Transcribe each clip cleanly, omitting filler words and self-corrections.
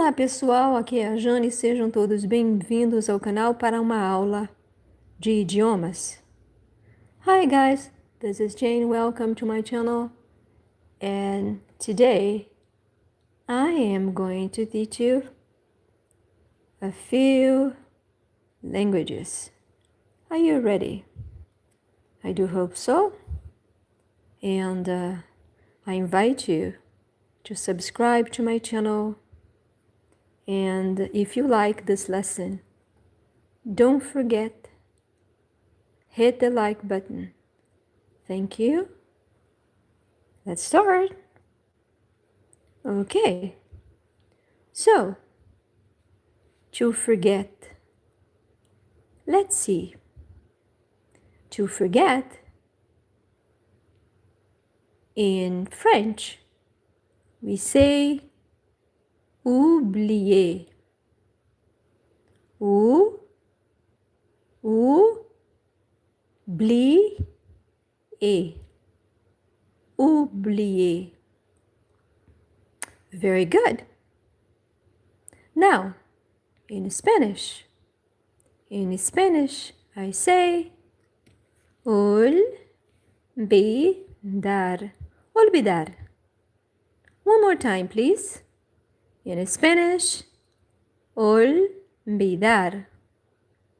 Olá pessoal, aqui é a Jane, sejam todos bem-vindos ao canal para uma aula de idiomas. Hi guys, this is Jane, welcome to my channel, and today I am going to teach you a few languages. Are you ready? I do hope so, and I invite you to subscribe to my channel. And if you like this lesson, don't forget, hit the like button. Thank you. Let's start. Okay. So, to forget. Let's see. To forget, in French, we say oublier. Oublier. Oublier. Very good. Now, in Spanish, I say olvidar. Olvidar. One more time, please. In Spanish, olvidar.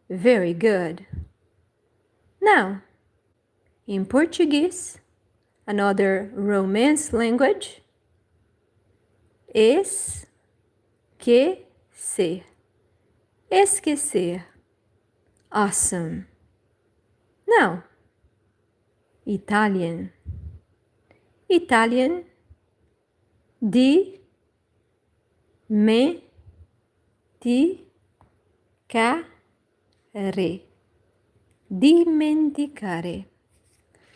Very good. Now, in Portuguese, another Romance language, esquecer. Esquecer. Awesome. Now, Italian. Italian, dimenticare. Dimenticare.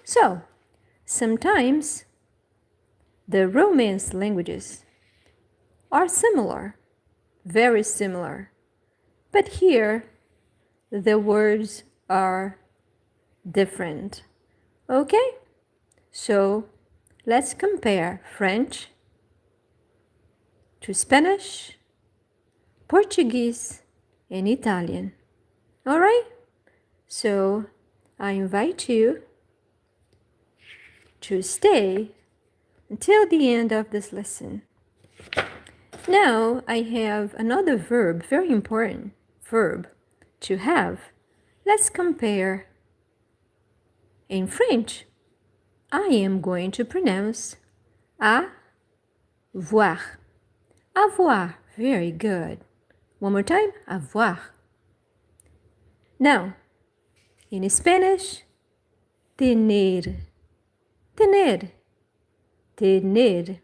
So, sometimes the Romance languages are similar, very similar, but here the words are different. Okay? So, let's compare French to Spanish, Portuguese, and Italian. All right? So, I invite you to stay until the end of this lesson. Now, I have another verb, very important verb to have. Let's compare. In French, I am going to pronounce avoir. Avoir. Very good. One more time. Avoir. Now, in Spanish, tener. Tener. Tener.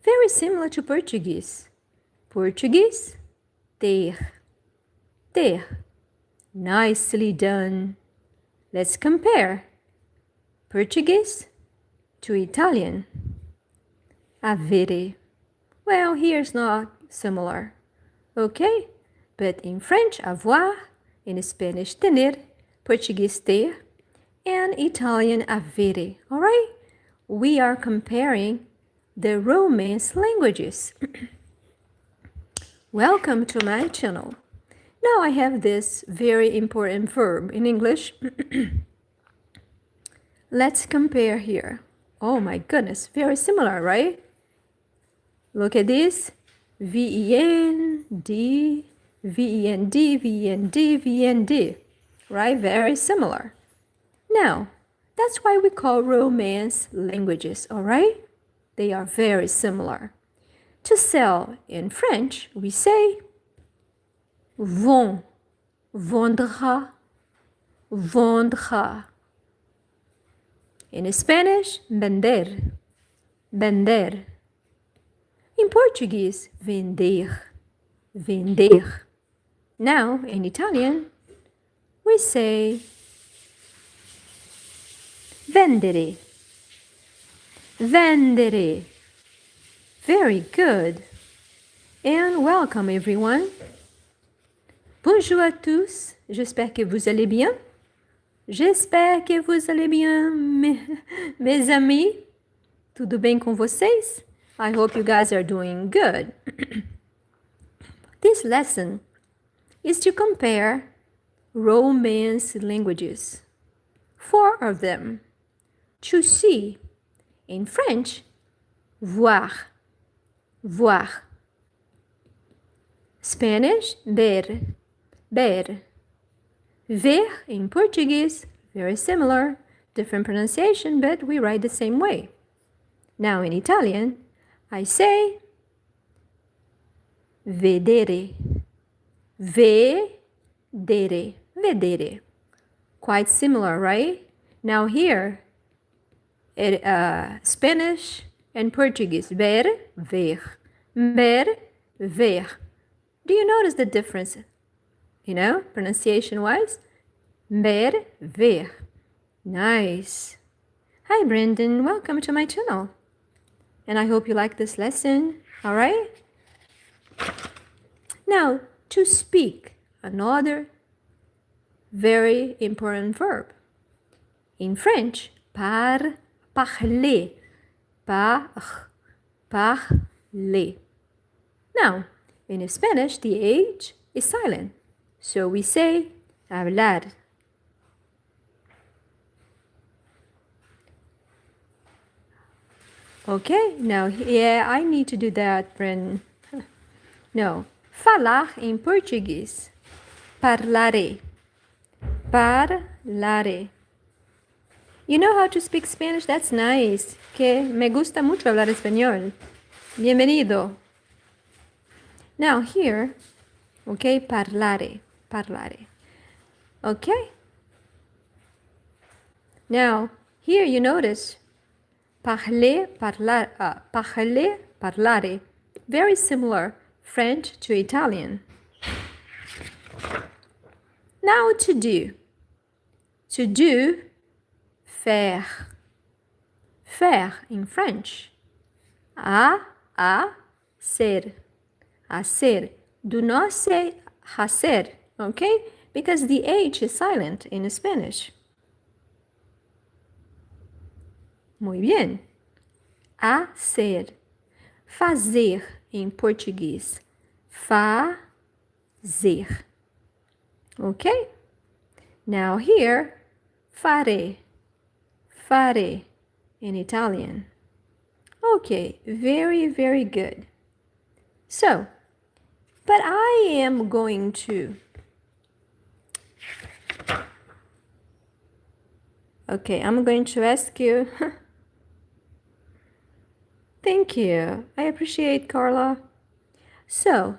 Very similar to Portuguese. Portuguese, ter. Ter. Nicely done. Let's compare Portuguese to Italian. Avere. Well, here's not similar. Okay? But in French, avoir, in Spanish, tener, Portuguese, ter, and Italian, avere. All right? We are comparing the Romance languages. Welcome to my channel. Now I have this very important verb in English. Let's compare here. Oh my goodness, very similar, right? Look at this. V-E-N-D, V-E-N-D, V-E-N-D, V-E-N-D. Right? Very similar. Now, that's why we call Romance languages, all right? They are very similar. To sell in French, we say vend, vendra, vendra. In Spanish, vender, vender. In Portuguese, vender, vender. Now, in Italian, we say vendere, vendere. Very good. And welcome everyone. Bonjour à tous. J'espère que vous allez bien. J'espère que vous allez bien, mes amis. Tudo bem com vocês? I hope you guys are doing good. This lesson is to compare Romance languages, 4 of them. To see, in French, voir, voir. Spanish, ver, ver. Ver in Portuguese, very similar, different pronunciation, but we write the same way. Now in Italian, I say vedere, vedere, vedere. Quite similar, right? Now here, Spanish and Portuguese, ver, ver, ver, ver. Do you notice the difference? You know, pronunciation-wise? Ver, ver. Nice. Hi, Brendan. Welcome to my channel. And I hope you like this lesson. All right? Now, to speak, another very important verb. In French, parler, parler. Now, in Spanish, the H is silent. So we say hablar. Okay, now, yeah, I need to do that, Bren. No, falar in Português. Parlaré. Parlaré. You know how to speak Spanish? That's nice. Que me gusta mucho hablar español. Bienvenido. Now here, okay, parlare, parlare. Okay? Now, here you notice parler, parler, parlare. Very similar French to Italian. Now to do. To do, faire. Faire in French. Ser. Hacer. Do not say hacer, okay? Because the H is silent in Spanish. Muy bien. Hacer. Fazer em português. Fazer. Okay? Now here, fare. Fare in Italian. Okay, very, very good. So, but I am going to... Okay, I'm going to ask you... Thank you. I appreciate, Carla. So,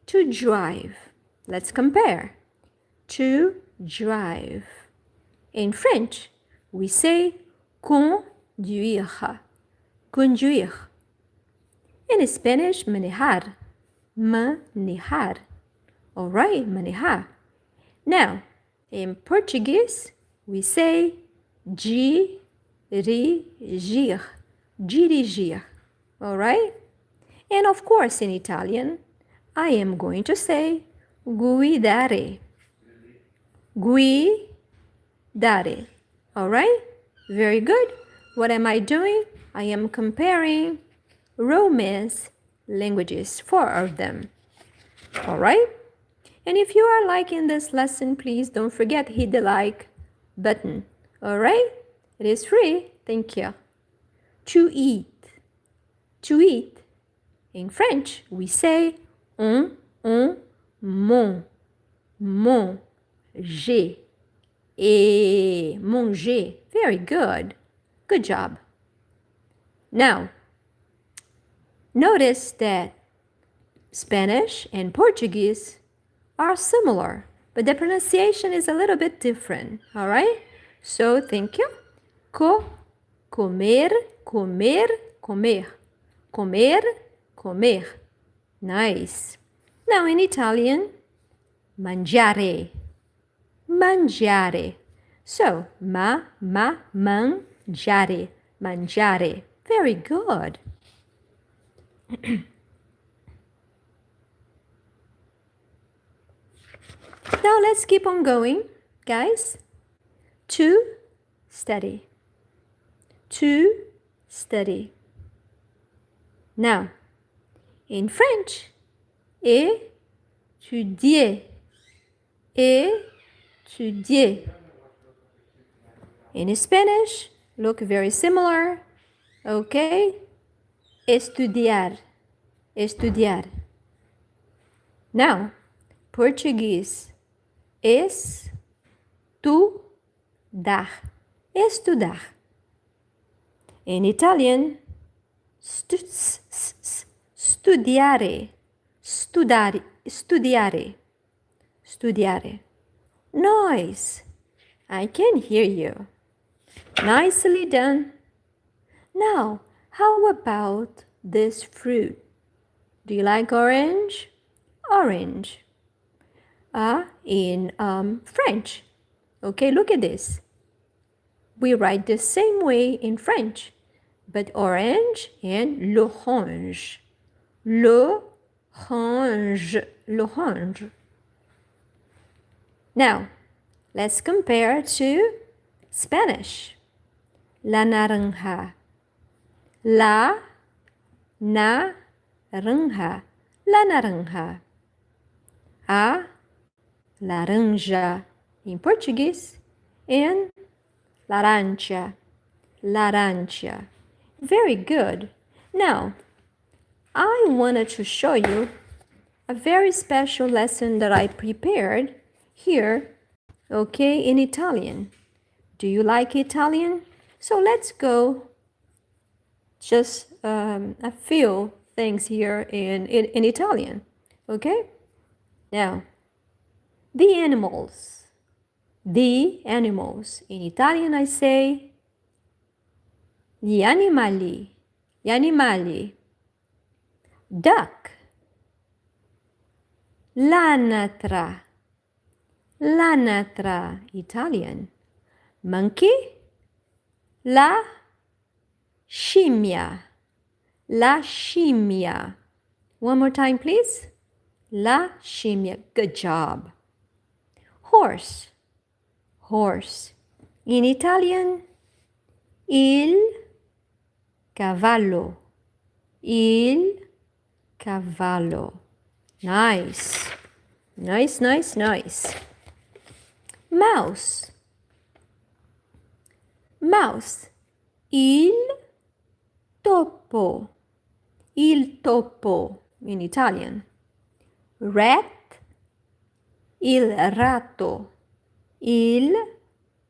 to drive. Let's compare. To drive. In French, we say conduire. Conduire. In Spanish, manejar. Manejar. All right, manejar. Now, in Portuguese, we say dirigir. Dirigir. All right? And of course, in Italian, I am going to say guidare. Guidare. All right? Very good. What am I doing? I am comparing Romance languages, 4 of them. All right? And if you are liking this lesson, please don't forget to hit the like button. All right? It is free. Thank you. To eat. To eat. In French, we say on, mon, manger, et manger. Very good. Good job. Now, notice that Spanish and Portuguese are similar, but the pronunciation is a little bit different. All right? So, thank you. Comer, comer, comer. Comer, comer. Nice. Now in Italian, mangiare. Mangiare. So, mangiare. Mangiare. Very good. Now let's keep on going, guys. To study. To study. Now, in French, Étudier. Étudier. In Spanish, look very similar. Okay? Estudiar. Estudiar. Now, Portuguese. Estudar. Estudar. In Italian, studiare. Studiare. Studiare. Nice. I can hear you. Nicely done. Now, how about this fruit? Do you like orange? Orange. In French. Okay, look at this. We write the same way in French, but orange and l'orange. L'orange. L'orange. Now, let's compare to Spanish. La naranja. La naranja. La naranja. A laranja in Portuguese and laranja. Laranja. Very good. Now, I wanted to show you a very special lesson that I prepared here, okay, in Italian. Do you like Italian? So let's go just a few things here in Italian, okay? Now, the animals. The animals. In Italian I say gli animali. Gli animali. Duck. L'anatra. L'anatra. Italian. Monkey. La scimmia. La scimmia. One more time, please. La scimmia. Good job. Horse. Horse. In Italian, il cavallo. Il cavallo. Nice. Nice, nice, nice. Mouse. Mouse. Il topo. Il topo in Italian. Rat. Il ratto. Il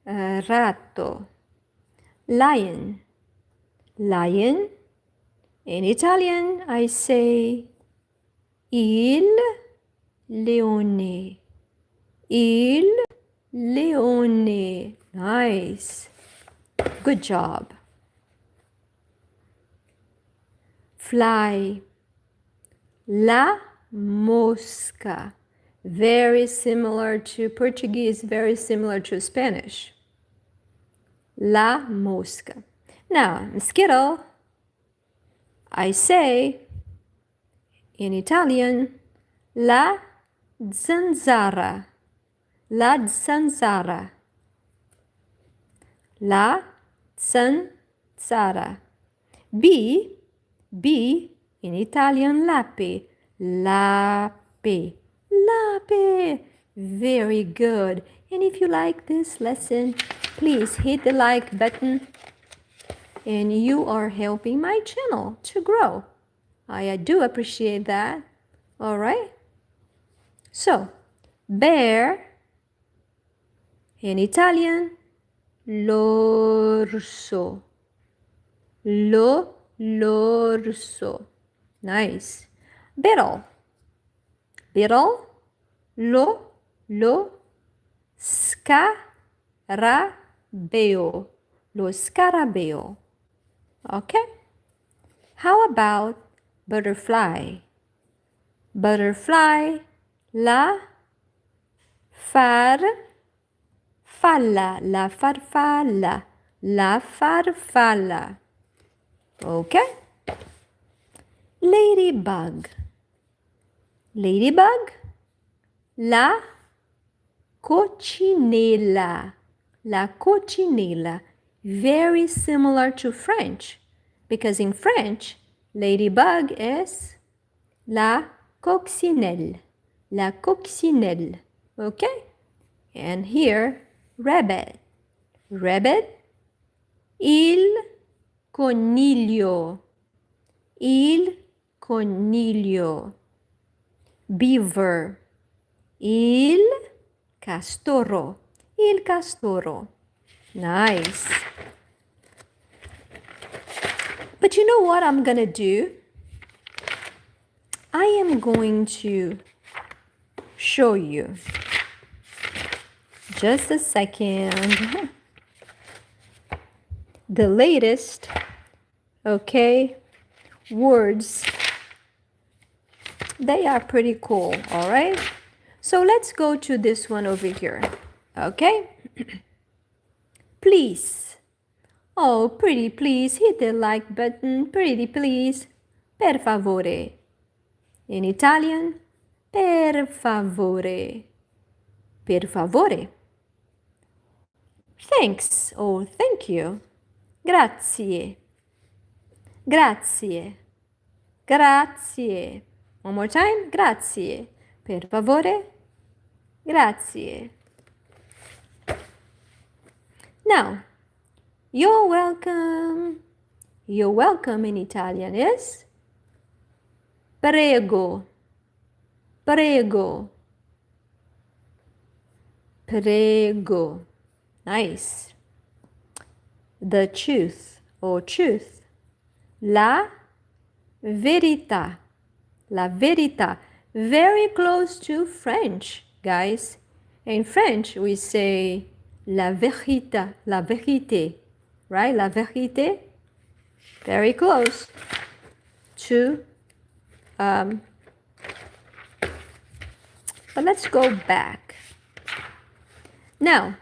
ratto. Lion. Lion. In Italian, I say il leone. Il leone. Nice. Good job. Fly. La mosca. Very similar to Portuguese, very similar to Spanish. La mosca. Now, mosquito, I say in Italian, la zanzara. La zanzara. La zanzara. Bee in Italian, lape. Lape. Lape. Very good. And if you like this lesson, please hit the like button. And you are helping my channel to grow. I do appreciate that. All right. So, bear in Italian, l'orso. L'orso. Nice. Beetle. Beetle. Lo scarabeo. Lo scarabeo. Okay? How about butterfly? Butterfly, la farfalla. La farfalla. La farfalla. Okay? Ladybug. Ladybug, la coccinella. La coccinella. Very similar to French, because in French, ladybug is la coccinelle. la coccinelle. Okay? And here, rabbit. Rabbit. Il coniglio. Il coniglio. Beaver. Il castoro. Il castoro. Nice. But you know what I'm gonna do? I am going to show you. Just a second. The latest, okay, words. They are pretty cool, all right? So let's go to this one over here, okay? Please. Oh, pretty please, hit the like button, pretty please. Per favore. In Italian, per favore. Per favore. Thanks or thank you. Grazie. Grazie. Grazie. One more time. Grazie. Per favore. Grazie. Now, you're welcome. You're welcome in Italian is prego. Prego. Prego. Nice. The truth or truth. La verità. La verità. Very close to French, guys. In French, we say la vérité. La vérité. Right? La vérité. Very close to. But let's go back. Now,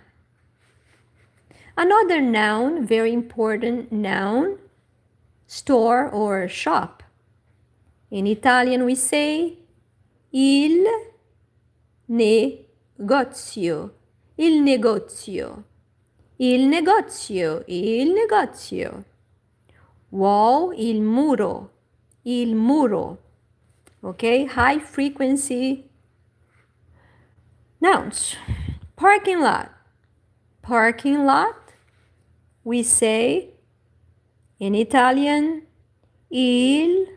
another noun, very important noun, store or shop. In Italian we say il negozio, il negozio, il negozio, il negozio. Wall, il muro, il muro. Okay, high frequency nouns. Parking lot. Parking lot, we say in Italian il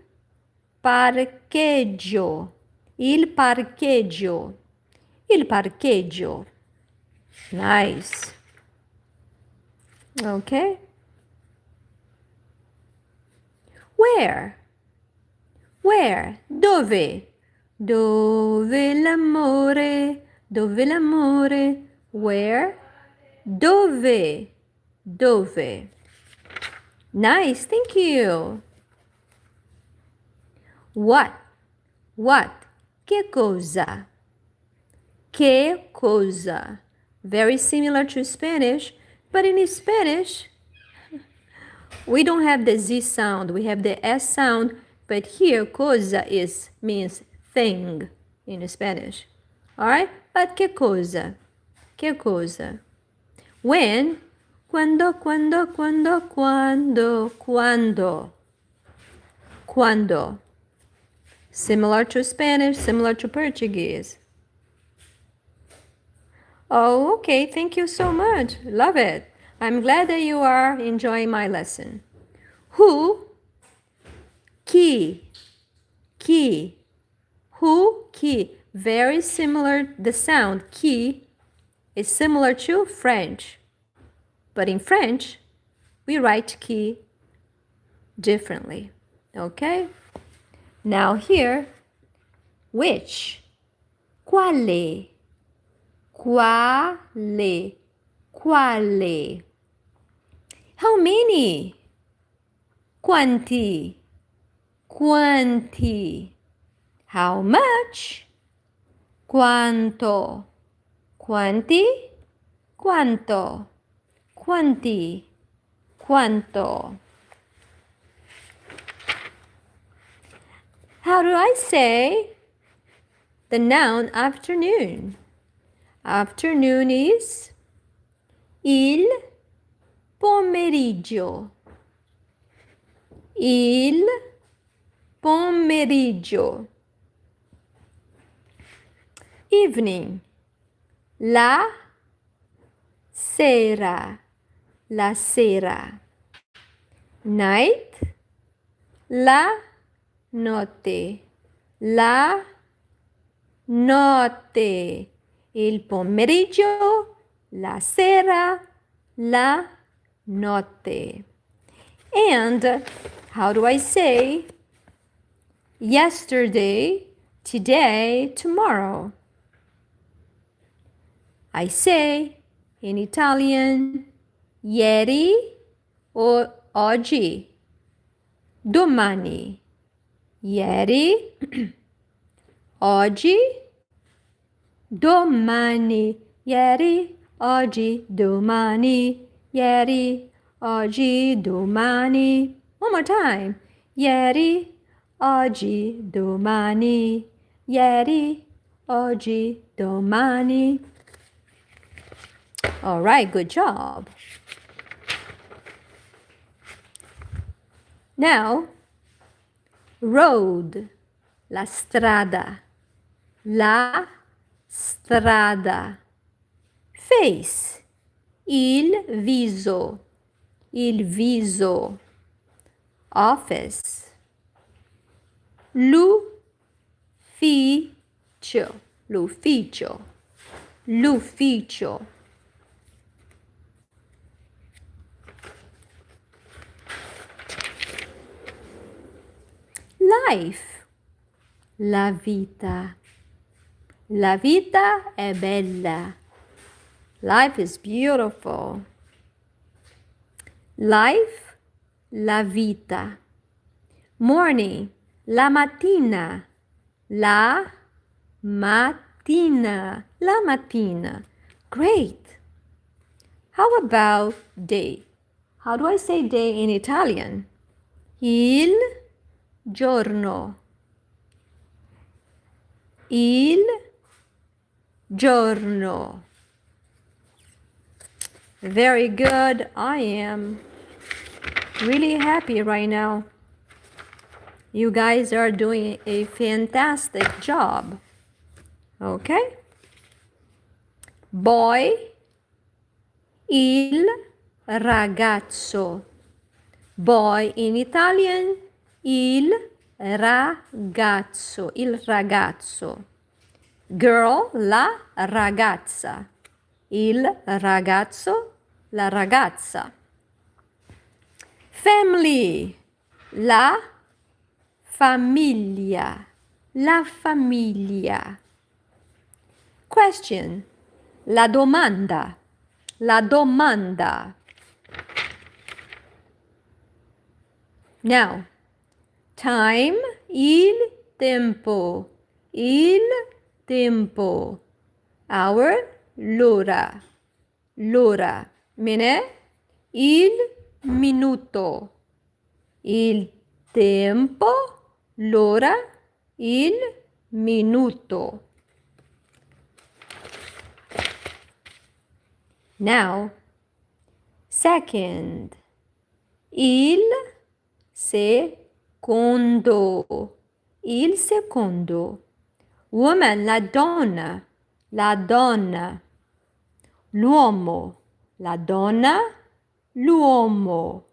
parcheggio. Il parcheggio. Il parcheggio. Nice. Okay. Where? Where? Dove? Dove l'amore? Dove l'amore? Where? Dove? Dove? Nice, thank you. What? What? Che cosa? Che cosa? Very similar to Spanish, but in Spanish, we don't have the Z sound, we have the S sound, but here cosa means thing in Spanish. All right? But che cosa? Che cosa? When? Quando, quando, quando, quando, quando. Quando. Similar to Spanish, similar to Portuguese. Oh, okay. Thank you so much. Love it. I'm glad that you are enjoying my lesson. Who? Chi. Chi. Who? Chi. Very similar. The sound qui is similar to French. But in French, we write qui differently. Okay? Now here, which? Quale? Quale? Quale? How many? Quanti? Quanti? How much? Quanto? Quanti? Quanto? Quanti? Quanto? How do I say the noun afternoon? Afternoon is il pomeriggio. Il pomeriggio. Evening. La sera. La sera. Night. La notte. La notte. Il pomeriggio. La sera. La notte. And how do I say yesterday, today, tomorrow? I say in Italian ieri o oggi, domani. Ieri, oggi, domani. Ieri, oggi, domani. Ieri, oggi, domani. One more time. Ieri, oggi, domani. Ieri, oggi, domani. All right, good job. Now, road, la strada, la strada. Face, il viso, il viso. Office, l'ufficio, l'ufficio, l'ufficio. Life, la vita. La vita è bella. Life is beautiful. Life, la vita. Morning, la mattina. La mattina. La mattina. Great. How about day? How do I say day in Italian? Il giorno. Il giorno. Very good. I am really happy right now. You guys are doing a fantastic job. Okay? Boy, il ragazzo. Boy in Italian, il ragazzo. Il ragazzo. Girl, la ragazza. Il ragazzo, la ragazza. Family, la famiglia. La famiglia. Question, la domanda. La domanda. Now, time, il tempo. Il tempo. Hour, l'ora. L'ora. Minute, il minuto. Il tempo, l'ora, il minuto. Now, second, il secondo. Il secondo. Woman, la donna. La donna. L'uomo. La donna. L'uomo.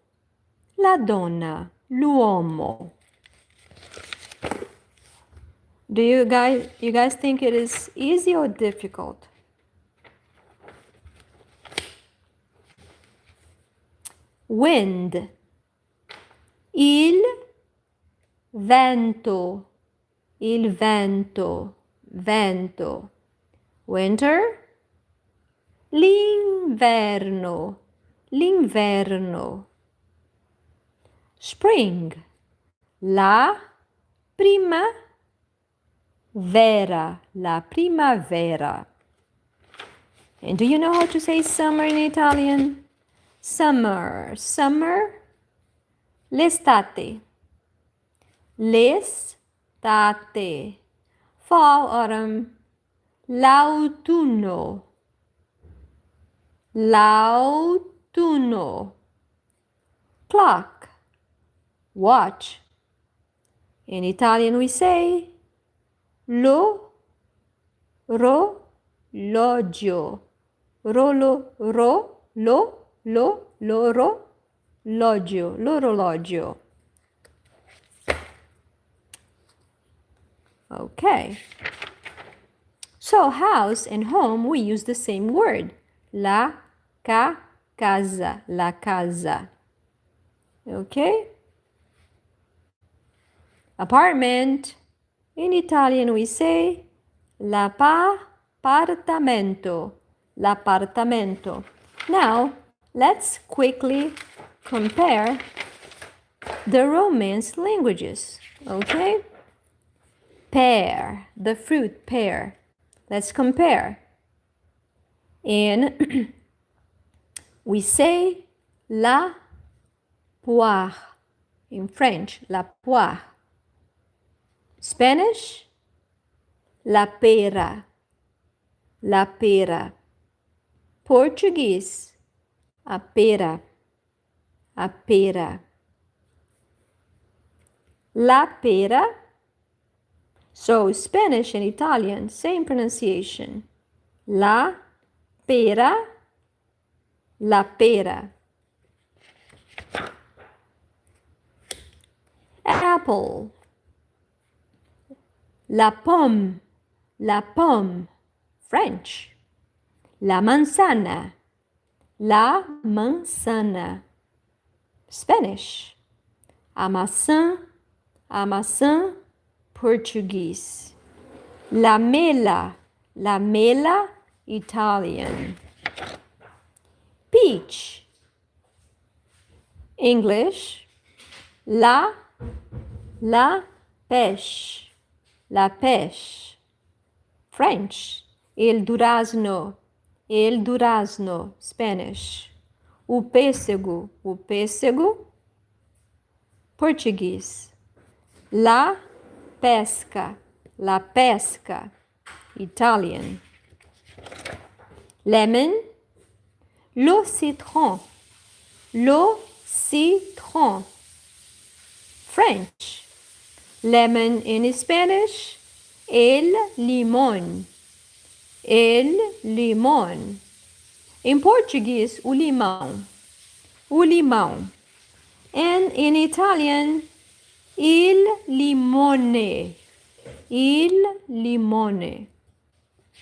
La donna. L'uomo. Do you guys think it is easy or difficult? Wind. Il vento. Il vento. Vento. Winter. L'inverno. L'inverno. Spring. La primavera. La primavera. And do you know how to say summer in Italian? Summer. Summer. L'estate. L'estate. Fall, autumn. L'autunno. L'autunno. Clock. Watch. In Italian we say l'orologio. Orologio. L'orologio. Okay. So house and home, we use the same word. Casa. La casa. Okay? Apartment. In Italian we say l'appartamento. L'appartamento. Now, let's quickly compare the Romance languages. Okay? Pear, the fruit pear. Let's compare. And we say la poire. In French, la poire. Spanish, la pera. La pera. Portuguese, a pera. A pera. La pera. So Spanish and Italian, same pronunciation. La pera. La pera. Apple. La pomme. La pomme. French. La manzana. La manzana. Spanish. A maçã. A maçã. Portuguese. La mela. La mela. Italian. Peach. English. La pêche. La pêche. French. El durazno. El durazno. Spanish. O pêssego. O pêssego. Portuguese. La pesca. La pesca. Italian. Lemon. Le citron. Le citron. French. Lemon in Spanish. El limón. El limón. In Portuguese, o limão. O limão. And in Italian, il limone. Il limone.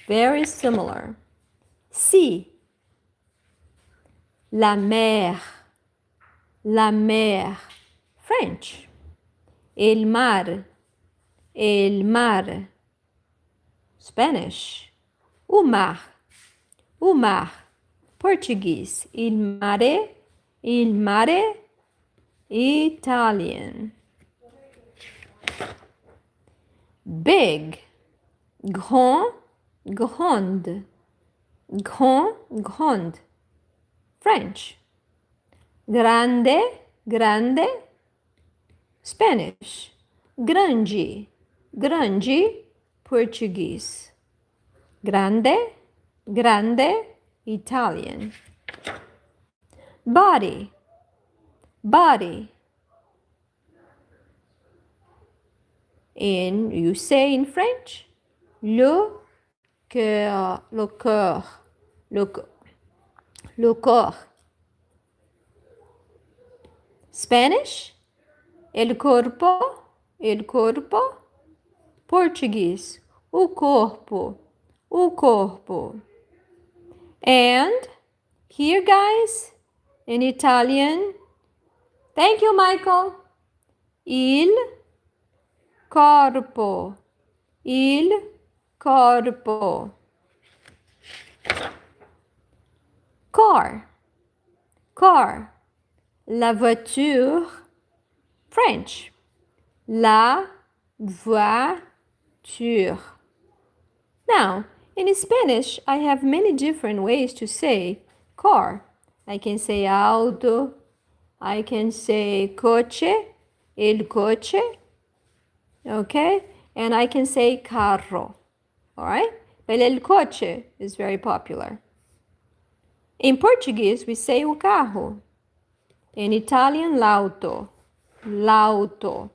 Very similar. Sea. La mer. La mer. French. El mar. El mar. Spanish. O mar. O mar. Portuguese. Il mare. Il mare. Italian. Big. Grand. Grande. Grand. Grande. French. Grande. Grande. Spanish. Grande. Grande. Portuguese. Grande. Grande. Italian. Body. Body. And you say in French, le cœur, le cœur, le corps. Spanish, el corpo, el corpo. Portuguese, o corpo, o corpo. And here, guys, in Italian, thank you, Michael. Il corpo. Il corpo. Car. Car. La voiture. French. La voiture. Now, in Spanish, I have many different ways to say car. I can say auto. I can say coche. El coche. Okay? And I can say carro. Alright? But el coche is very popular. In Portuguese, we say o carro. In Italian, l'auto. L'auto.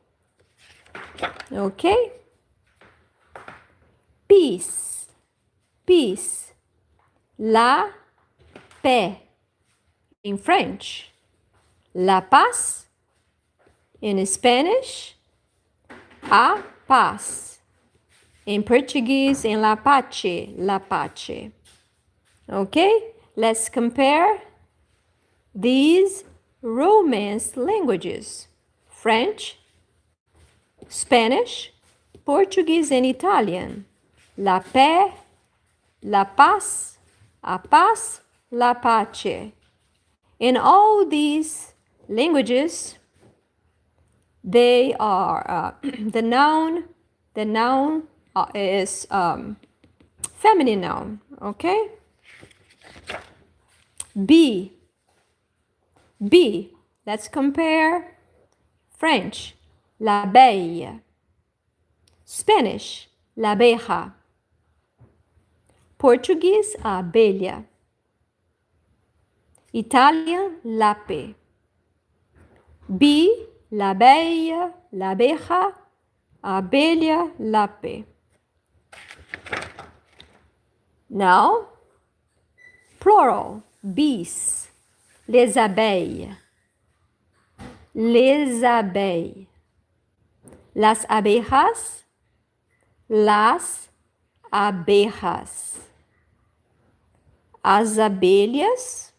Okay? Peace. peace. La paix in French. La paz in Spanish. A paz. In Portuguese, in la pace, la pace. Okay, let's compare these Romance languages. French, Spanish, Portuguese, and Italian. La paix, la paz, a paz, la pace. In all these languages, they are the noun is feminine noun, okay? B. Let's compare French, l'abeille. Spanish, la abeja. Portuguese, abelha. Italian, l'ape. B, l'abeille, l'abeja, abelha, l'ape. Now, plural, bees, les abeilles. Les abeilles. Las abejas, las abejas. As abelhas,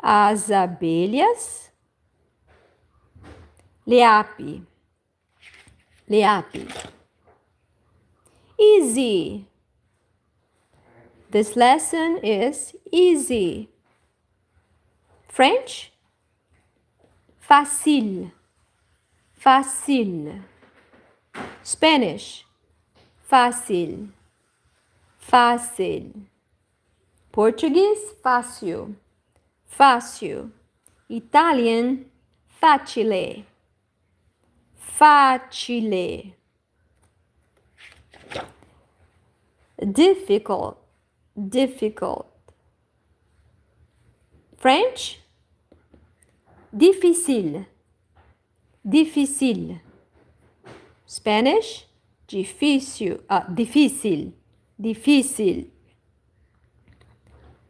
as abelhas. Leape, leape. Easy. This lesson is easy. French, facile, facile. Spanish, fácil, fácil. Portuguese, fácil, fácil. Italian, facile, facile. Difficult, difficult. French, difficile, difficile. Spanish, difícil, difícil, difícil.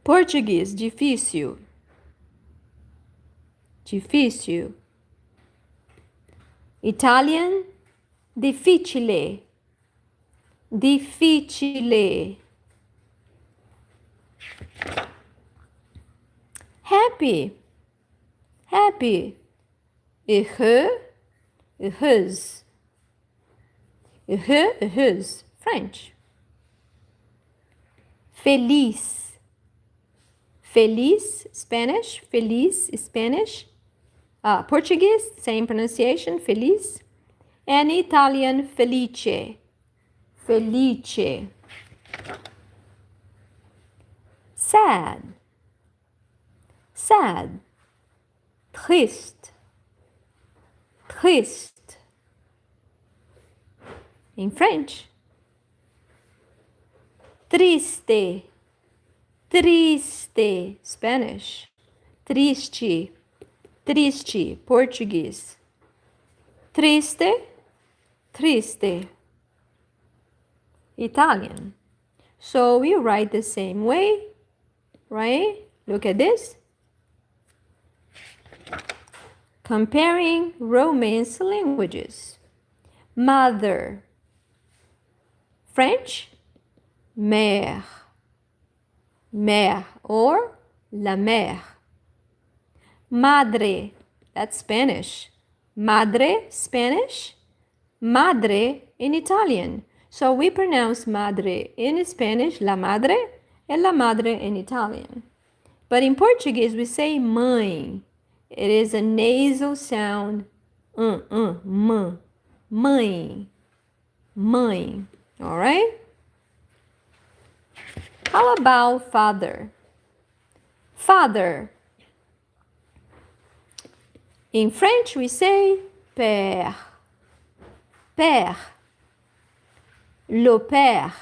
Português, difícil, difícil. Italian, difficile, difficile. Happy, happy. Heureux, heureuse. Heureux, heureuse. French. Feliz, feliz. Spanish, feliz, Spanish. Portuguese, same pronunciation, feliz. And Italian, felice, felice. Sad, sad. Triste, triste. In French, triste, triste. Spanish, triste, triste. Portuguese, triste, triste. Italian. So we write the same way, right? Look at this. Comparing Romance languages. Mother. French, mère, mère, or la mère. Madre, that's Spanish. Madre, Spanish. Madre in Italian. So we pronounce madre in Spanish, la madre, and la madre in Italian. But in Portuguese, we say mãe. It is a nasal sound. Mãe, mãe. All right? How about father? Father. In French, we say père, père. Le père.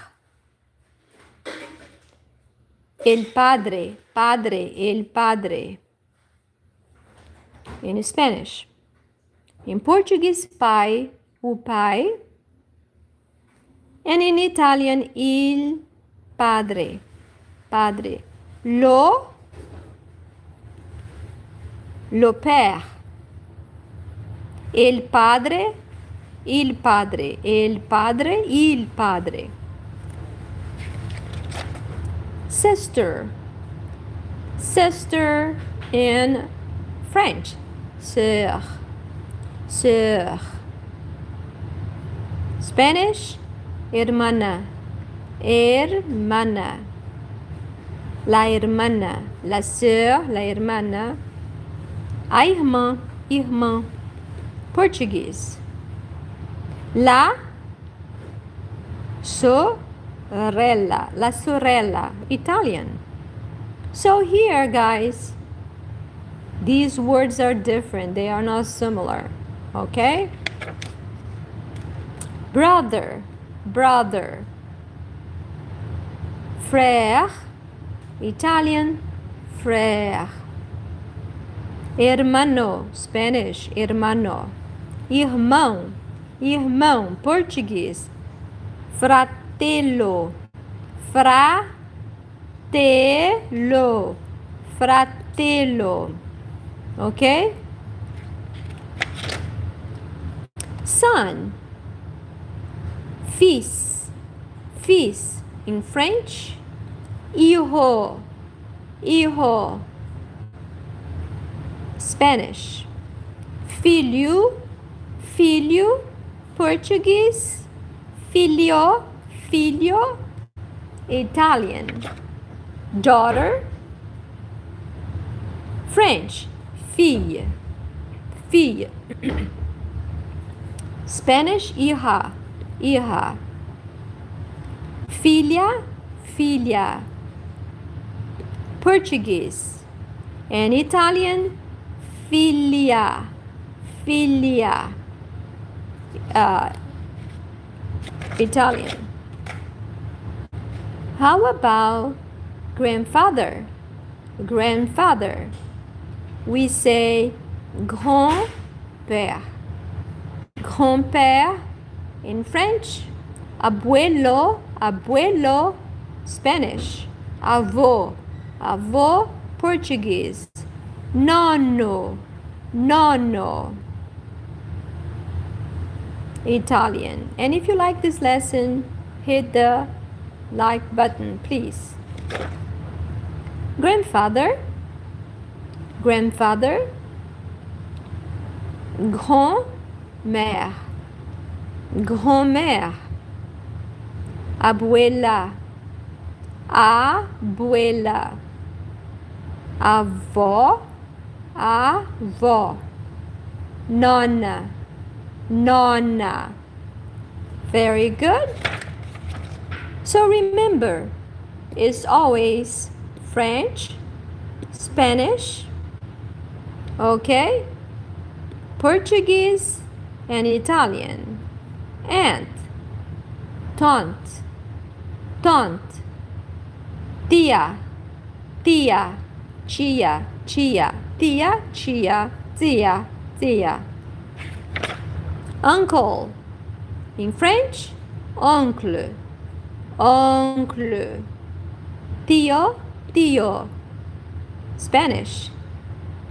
El padre, padre, el padre. In Spanish. In Portuguese, pai, o pai. And in Italian, il padre, padre. Le père. El padre, il padre. El padre, il padre. Sister. Sister in French. Sœur. Sœur. Spanish, hermana. Hermana. La hermana. La sœur, la hermana. A irmã, irmã. Português. La sorella. La sorella. Italian. So here, guys, these words are different. They are not similar. Okay? Brother, brother. Frère, Italian, frère. Hermano, Spanish, hermano. Irmão, irmão, português. Fratello, fratello, fratello. Okay? Son, fils, fils in French. Hijo, hijo. Spanish. Filho, filho. Português. Filho, filho. Italian. Daughter. French. Fille, fille. Spanish. Hija, hija. Filha, filha. Português and Italian, figlia, figlia. Italian. How about grandfather? Grandfather. We say grand-père. Grand-père in French. Abuelo, abuelo, Spanish. Avô, avô, Português. Nonno, nonno, Italian. And if you like this lesson, hit the like button, please. Grandfather, grandfather. Grand-mère, grand-mère. Abuela, abuela. Avó, avó. Nonna, nonna. Very good. So remember, it's always French, Spanish, okay, Portuguese, and Italian. Aunt, tante, tante. Tia, tia. Chia, chia. Tia, chia. Tia, tia. Uncle. In French, oncle, oncle. Tio, tio. Spanish,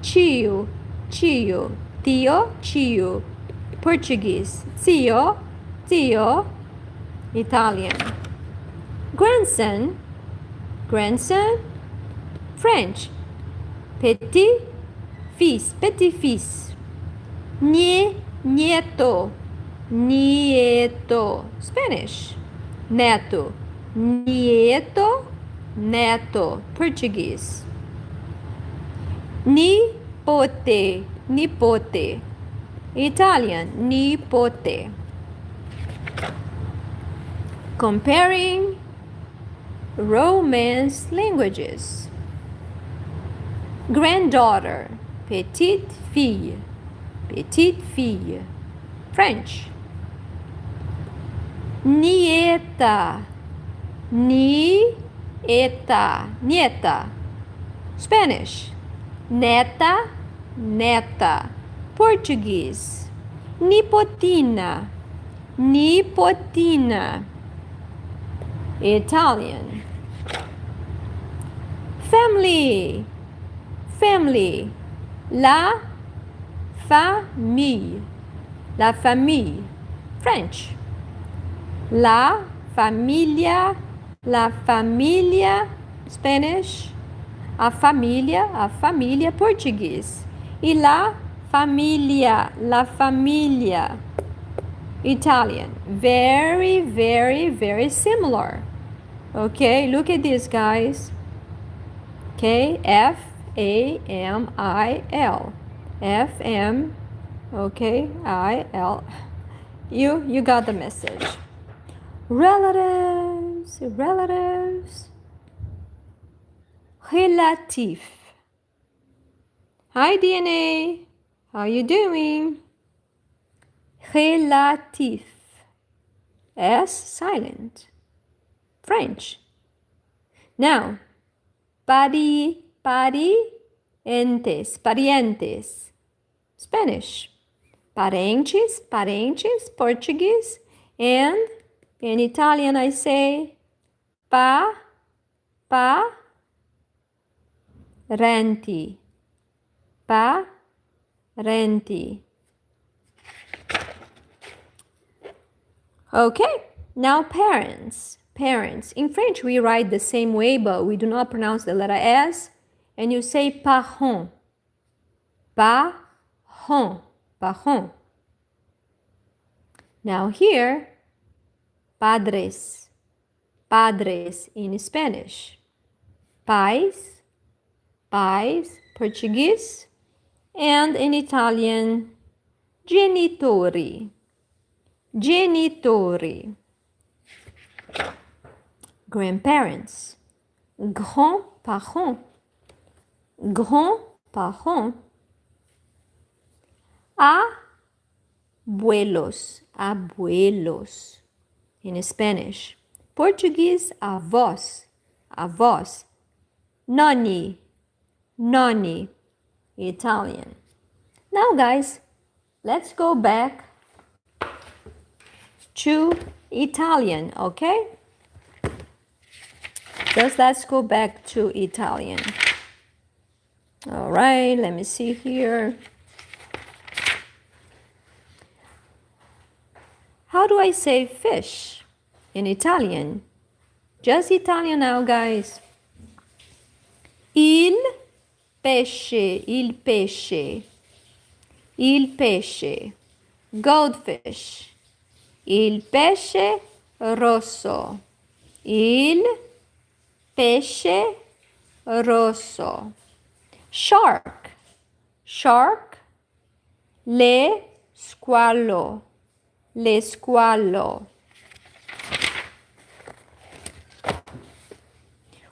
tio, tio. Tio, tio. Portuguese, tio, tio. Italian. Grandson, grandson. French, petit fils, petit fils. Nieto, nieto. Spanish, neto, nieto, neto. Portuguese. Nipote, nipote. Italian, nipote. Comparing Romance languages. Granddaughter, petite fille, petite fille. French. Nieta, nieta, nieta. Spanish. Neta, neta. Portuguese. Nipotina, nipotina. Italian. Family. Family. La famille. La famille. French. La familia. La familia. Spanish. A família, português. E la família, Italian. Very, very, very similar. Okay, look at this, guys. Okay, F-A-M-I-L. F-M, okay, I-L. You got the message. Relatives, relatives. Relatif. Hi, DNA. How you doing? Relatif. S silent. French. Now, parientes. Spanish. Parentes, Portuguese. And in Italian, I say parenti. Parenti. Okay, now parents. Parents. In French, we write the same way, but we do not pronounce the letter S. And you say parents. Parents. Parents. Now here, padres. Padres in Spanish. Pais. Pais, Portuguese. And in Italian, genitori. Genitori. Grandparents. Grands-parents. Grands-parents. Abuelos. Abuelos. In Spanish. Portuguese, avós. Avós. Nonni. Nonni. Italian. Now, guys, let's go back to Italian, okay? Just let's go back to Italian. All right, let me see here. How do I say fish in Italian? Just Italian now, guys. Il pesce, il pesce, il pesce. Goldfish. Il pesce rosso. Il pesce rosso. Shark. Shark. Le squalo. Le squalo.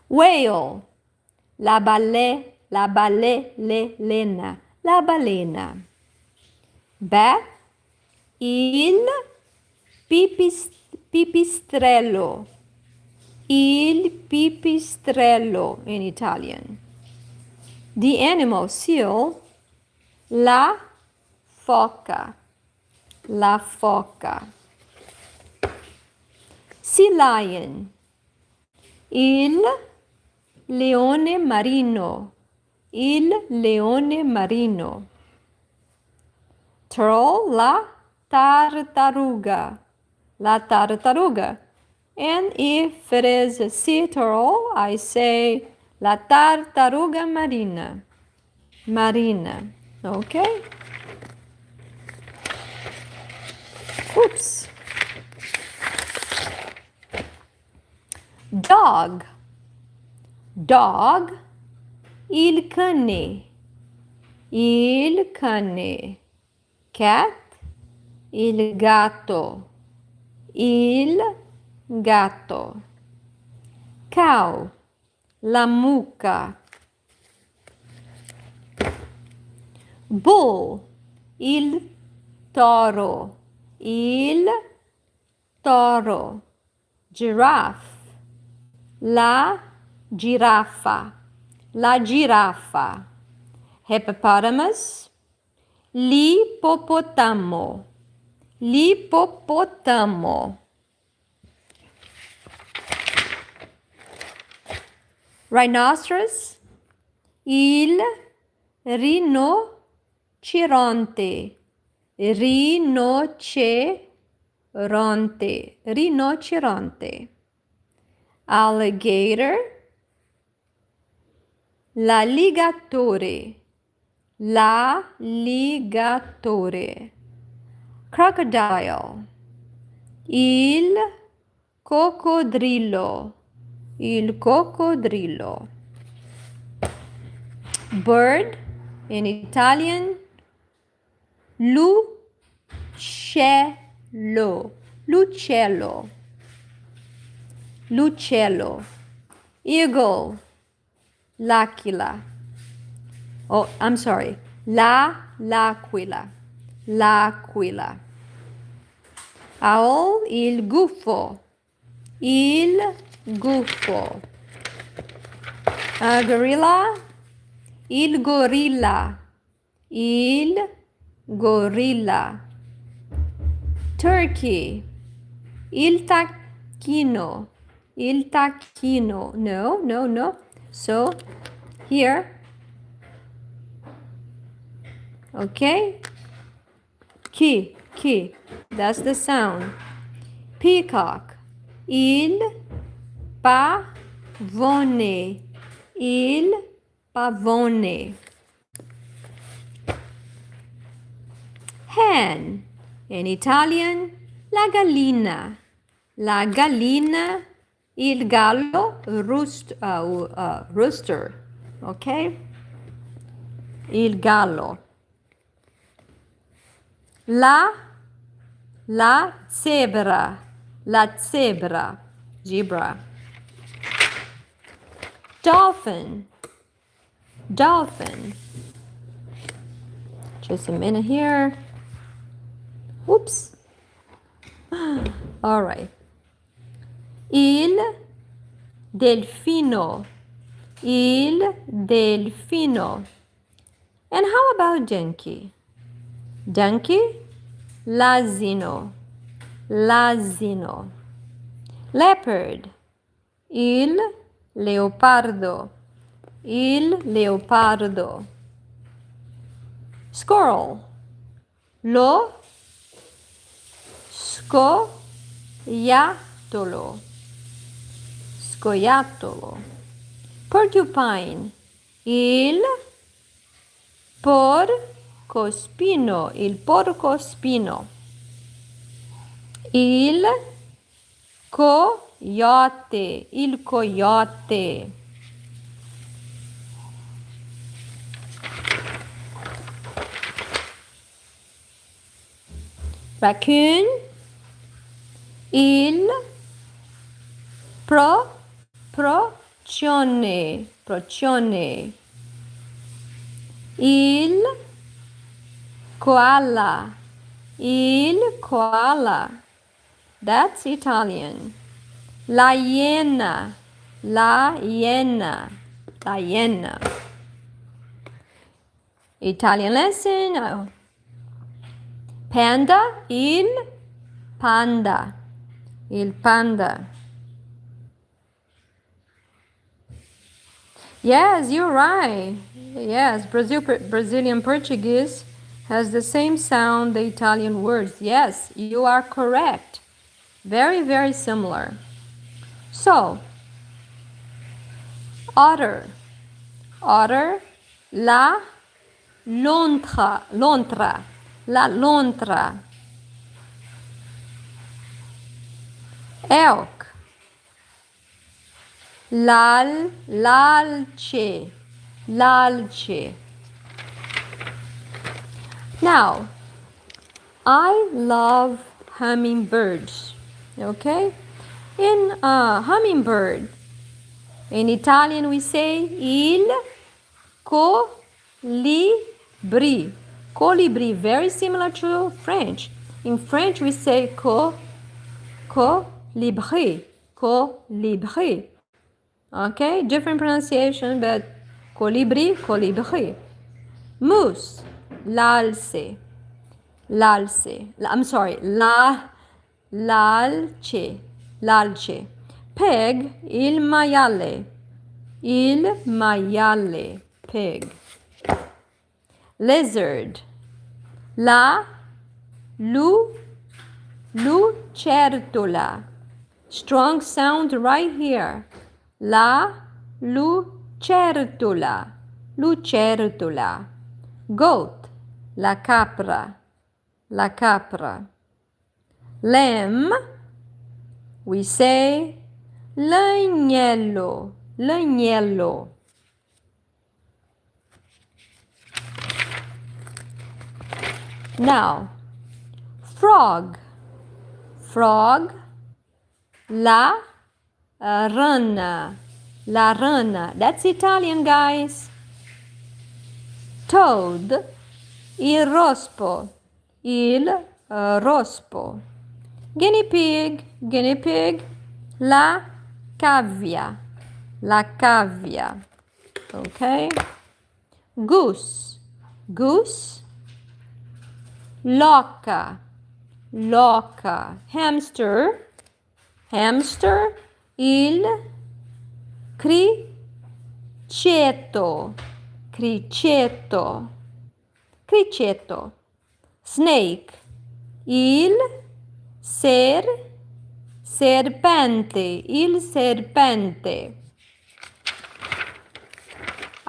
Whale. La balena. La balena. Bat. Il pipistrello. Il pipistrello in Italian. The animal seal. La foca. La foca. Sea lion. Il leone marino. Il leone marino. Turtle, la tartaruga. La tartaruga. And if it is a sea turtle, I say la tartaruga marina. Marina. Okay? Oops. Dog. Dog. Il cane. Il cane. Cat. Il gatto. Il gatto. Cow. La mucca. Bull. Il toro. Il toro. Giraffe. La giraffa. La giraffa. Hippopotamus. L'ippopotamo. L'ippopotamo. Rhinoceros, il rinoceronte, rinoceronte. Alligator, l'alligatore, crocodile, il coccodrillo, bird, in Italian, l'uccello, eagle, l'aquila. Oh, I'm sorry, l'aquila. Owl, il gufo. Gorilla, il gorilla. Turkey, il tacchino. No. So here, okay, key, that's the sound. Peacock, il pavone. Hen, in Italian, la gallina, il gallo, rooster, okay? Il gallo. La zebra, zebra. Dolphin. Just a minute here. Oops. All right. Il delfino. And how about donkey? L'asino. Leopard. Il leopardo. Squirrel. Lo scoiattolo. Porcupine. Il porcospino. Il coyote. Raccoon, il procione. Il koala. That's Italian. La iena. Italian lesson. Panda, il panda. Yes, you're right. Yes, Brazilian Portuguese has the same sound the Italian words. Yes, you are correct. Very, very similar. So, otter, la lontra. Elk, l'alce. Now, I love hummingbirds. Okay? In hummingbird, in Italian we say il colibri. Colibri, very similar to French. In French we say colibri. Okay, different pronunciation, but colibri. Moose, l'alce. I'm sorry, l'alce. Pig, il maiale. Il maiale, pig. Lizard. La lucertola. Strong sound right here. La lucertola. Lucertola. Goat. La capra. La capra. Lamb. We say l'agnello. L'agnello. Now, frog. Frog. La rana. La rana. That's Italian, guys. Toad. Il rospo. Il rospo. Guinea pig. Guinea pig. La cavia. La cavia. Okay. Goose. Goose. Loca. Loca. Hamster. Hamster. Il criceto. Criceto. Criceto. Snake. Il serpente. Il serpente.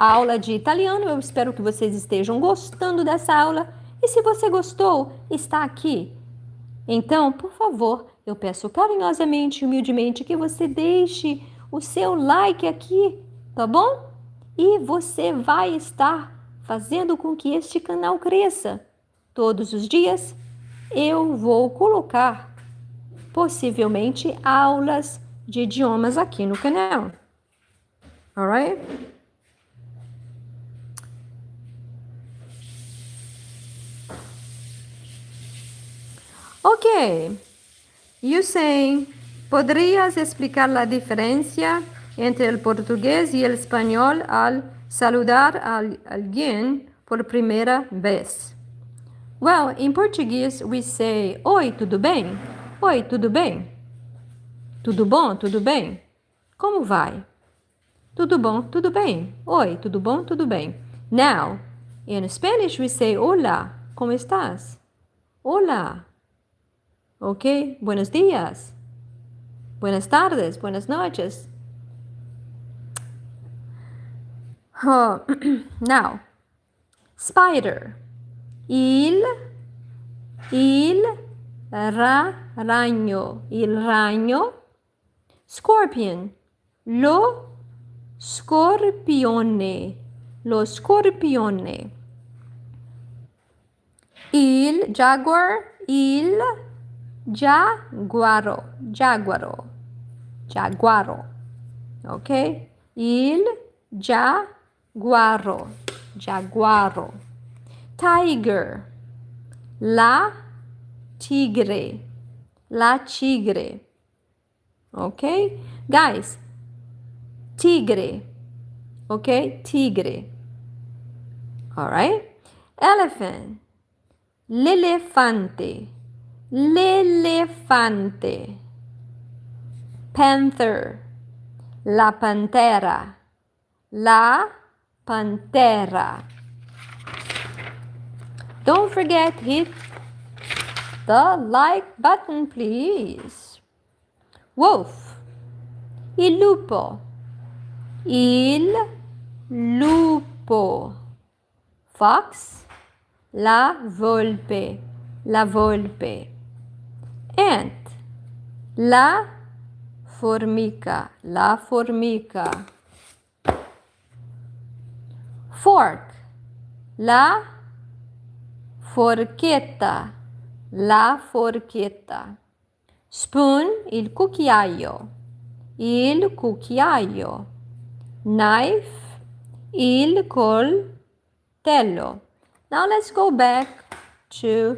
A aula de italiano, eu espero que vocês estejam gostando dessa aula. E se você gostou, está aqui. Então, por favor, eu peço carinhosamente e humildemente que você deixe o seu like aqui, tá bom? E você vai estar fazendo com que este canal cresça. Todos os dias eu vou colocar, possivelmente, aulas de idiomas aqui no canal. Alright? Ok. You say, ¿podrías explicar la diferencia entre el portugués y el español al saludar a alguien por primera vez? Well, in Portuguese we say, oi, tudo bem? Oi, tudo bem? Tudo bom, tudo bem? Como vai? Tudo bom, tudo bem? Oi, tudo bom, tudo bem? Now, in Spanish we say, hola, ¿cómo estás? Hola. Ok, buenos días. Buenas tardes, buenas noches. Now, spider. Il ragno. Il ragno. Scorpion. Lo scorpione. Lo scorpione. Il jaguar. Il jaguaro. Jaguaro. Jaguaro. Ok? Il jaguaro. Jaguaro. Tiger. La tigre. La tigre. Ok? Guys, tigre. Ok? Tigre. Alright? Elephant. L'elefante. L'elefante. Panther. La pantera. La pantera. Don't forget, hit the like button, please. Wolf. Il lupo. Il lupo. Fox. La volpe. La volpe. Ant. La formica. La formica. Fork. La forchetta. La forchetta. Spoon. Il cucchiaio. Il cucchiaio. Knife. Il coltello. Now let's go back to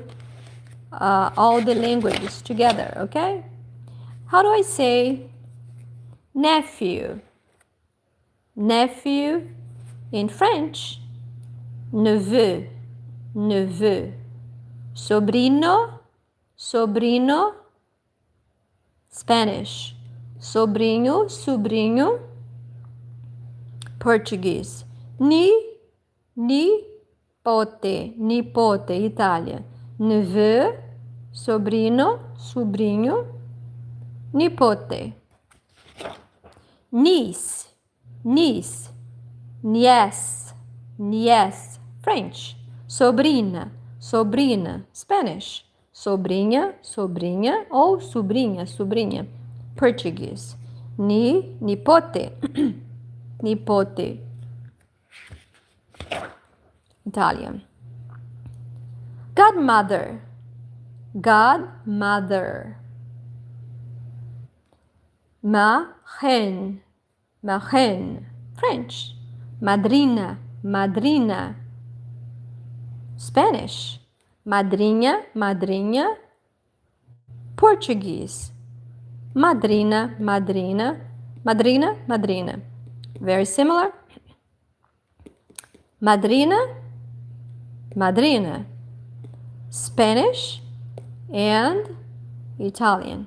all the languages together, okay? How do I say nephew? Nephew in French. Neveu. Neveu. Sobrino. Sobrino. Spanish. Sobrinho. Sobrinho. Português. Nipote, nipote, Itália. Neveu, sobrinho, sobrinho, nipote. Niece, niece, niece, niece, French. Sobrina, sobrina, Spanish. Sobrinha, sobrinha ou sobrinha, sobrinha, Português. Nipote, nipote, Italian. Godmother, godmother. Marraine, marraine, French. Madrina, madrina, Spanish. Madrinha, madrinha, Português. Madrina, madrina, madrina, madrina. Very similar. Madrina, madrina, Spanish and Italian.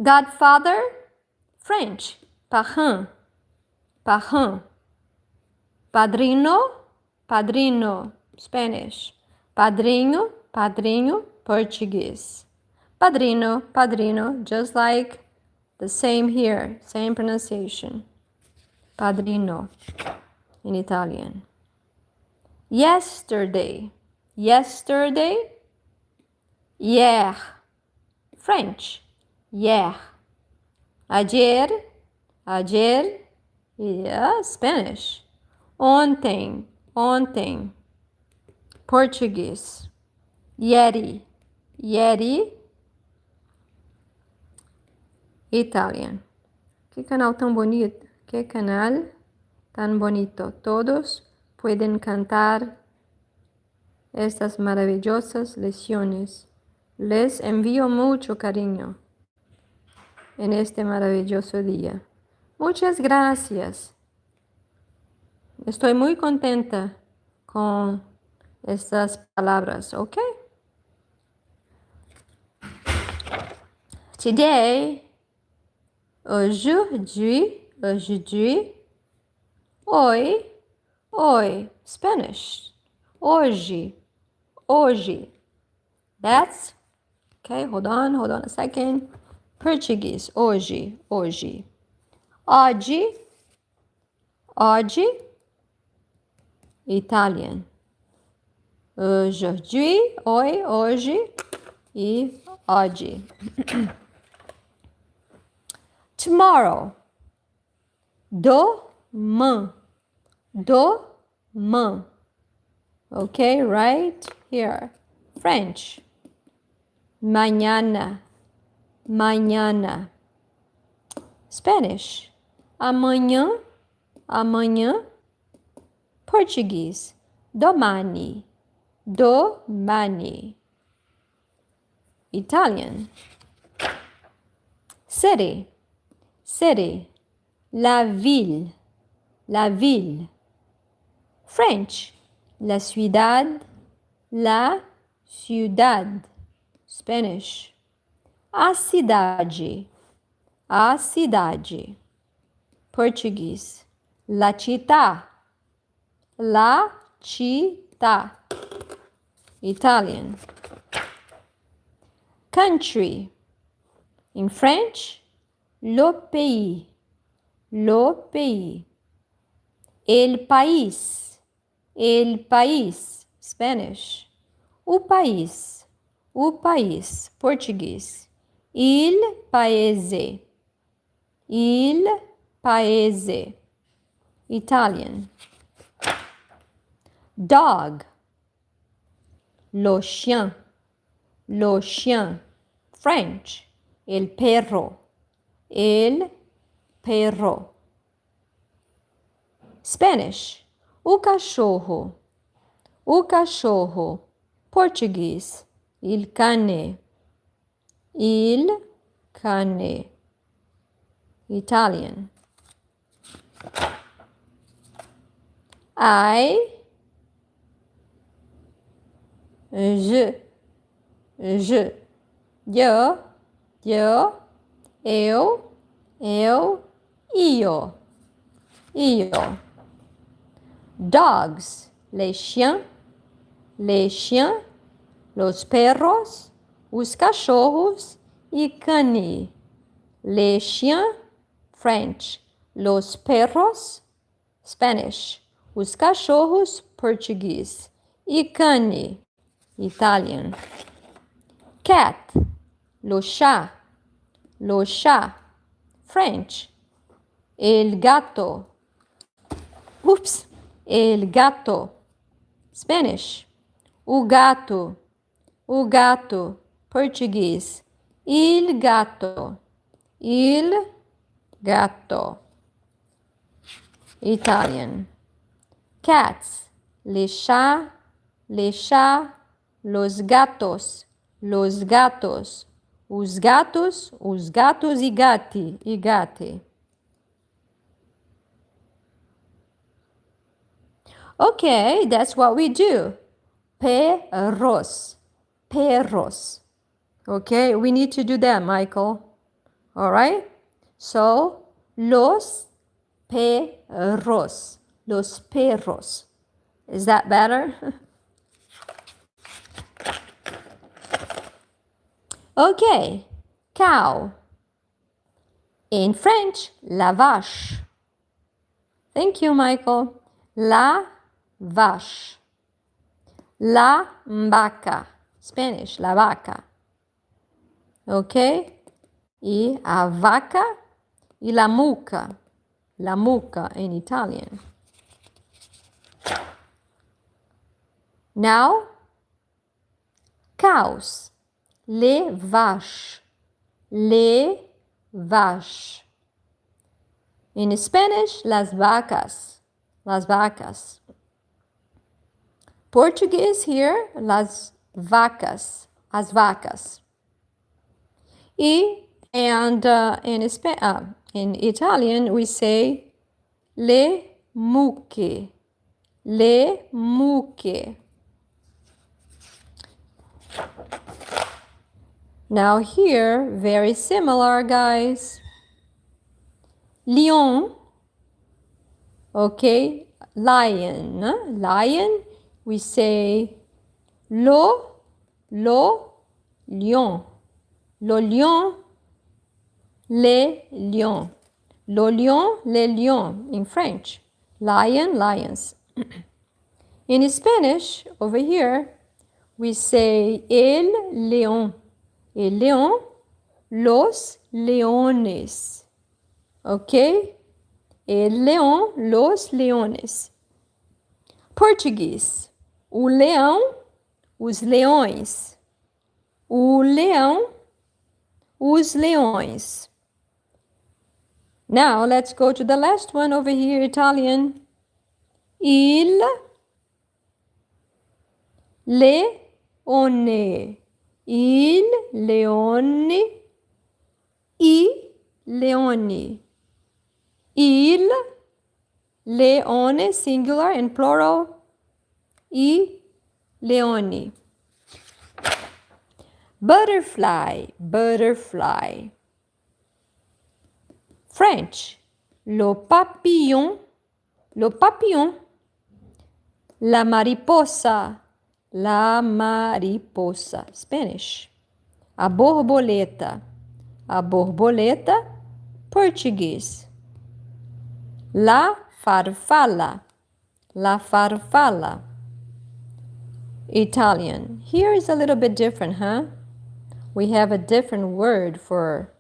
Godfather, French. Parrain, parrain. Padrino, padrino, Spanish. Padrinho, padrinho, Portuguese. Padrino, padrino, just like the same here, same pronunciation. Padrino in Italian. Yesterday, yesterday, hier, French, hier. Ayer, ayer, yeah, Spanish. Ontem, ontem, Português. Ieri, ieri, Italian. Que canal tão bonito, que canal tan bonito. Todos pueden cantar estas maravillosas lecciones. Les envío mucho cariño en este maravilloso día. Muchas gracias. Estoy muy contenta con estas palabras, ¿ok? Today, aujourd'hui, aujourd'hui, hoy, hoy, Spanish. Hoje, hoje. That's, okay, hold on a second. Portuguese, hoje, hoje. Oggi, oggi, Italian. Aujourd'hui, hoy, hoje e oggi. Tomorrow, demain, demain. Okay, right here. French. Mañana, mañana. Spanish. Amanhã, amanhã. Português. Domani, domani. Italian. City, city. La ville, la ville. French. La ciudad, la ciudad. Spanish. A cidade, a cidade. Português. La città, la città. Italian. Country. In French, le pays, le pays. El país, el país. Spanish. O país, Português. Il paese, il paese. Italian. Dog, le chien, le chien. French. El perro, el perro. Spanish. O cachorro, Português. Il cane, il cane. Italian. Je, eu, eu, io. Io. Dogs, les chiens, les chiens, los perros, os cachorros e cani. Les chiens, French. Los perros, Spanish. Os cachorros, português. E cani, Italian. Cat, lo chat, French. El gato, el gato, Spanish. O gato, português. Il gato, Italian. Cats, les chats, los gatos, os gatos e gate. Okay, that's what we do. Perros. Okay, we need to do that, Michael. All right? So, los perros. Is that better? Okay, cow. In French, la vache. Thank you, Michael. La vache. La vaca. Spanish, la vaca. Okay? Y a vaca y la mucca. La mucca in Italian. Now, cows. Les vaches. In Spanish, las vacas. Portuguese here, las vacas. As vacas. And in Italian, we say le mucche. Now here, very similar, guys. Lion. Okay, lion. We say lo lion. Le lion, les lions. Le lion, les lions in French. Lion, lions. In Spanish, over here, we say el león. El león, los leones. Okay? El león, los leones. Português. O leão, os leões. O leão, os leões. Now, let's go to the last one over here, Italian. Il leone. Il leone. I leoni. Il leone, singular and plural. I leoni. Butterfly. French. Le papillon. La mariposa. Spanish. A borboleta. Português. La farfalla. Italian. Here is a little bit different, huh? We have a different word for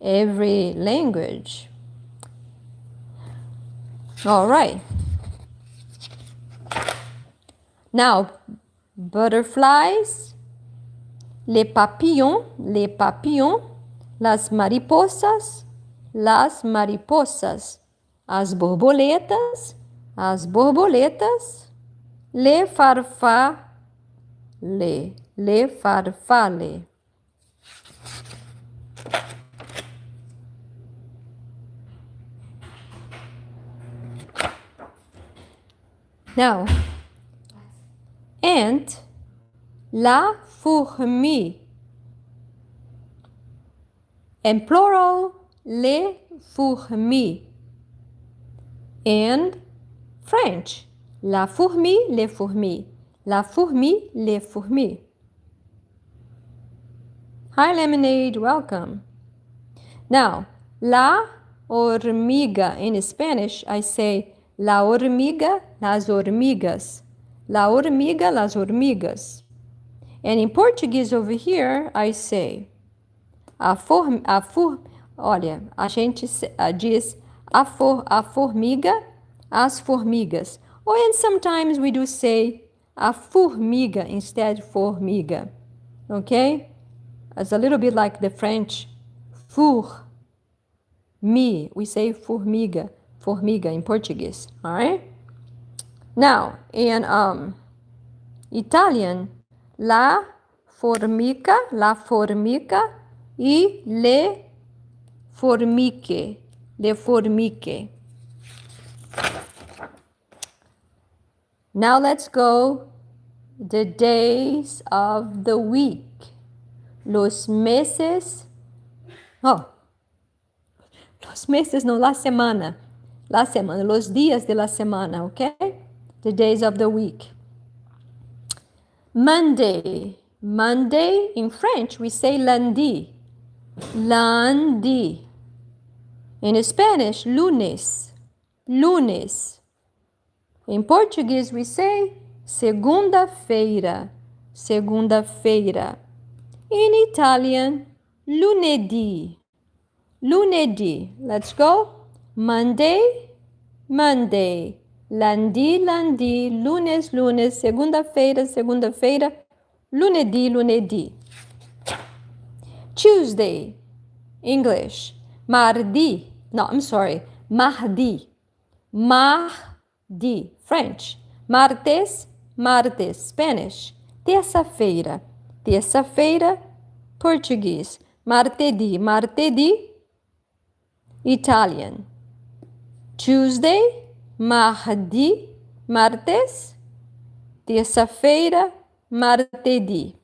every language. All right. Now, butterflies, les papillons, las mariposas, as borboletas, le farfalle. Now, ant, la fourmi. In plural, les fourmis. And French, la fourmi, les fourmis. La fourmi, les fourmis. Hi, Lemonade, welcome. Now, la hormiga. In Spanish, I say la hormiga, las hormigas. La hormiga, las hormigas. And in Portuguese over here, I say olha, a gente diz a formiga, as formigas. Or and sometimes we do say a formiga instead formiga. Okay? It's a little bit like the French four, me. We say formiga in Portuguese. All right? Now, in Italian, la formica y le formiche. Now let's go the days of the week. Los meses no, la semana. Los días de la semana, okay? The days of the week. Monday. In French, we say lundi. In Spanish, lunes. In Portuguese, we say segunda-feira. In Italian, lunedì. Let's go. Monday. Lundi, lunes, segunda-feira, lunedì. Tuesday, English, mardi, French, martes, Spanish, terça-feira, Portuguese, martedì, Italian, Tuesday, martes, terça-feira, martedì.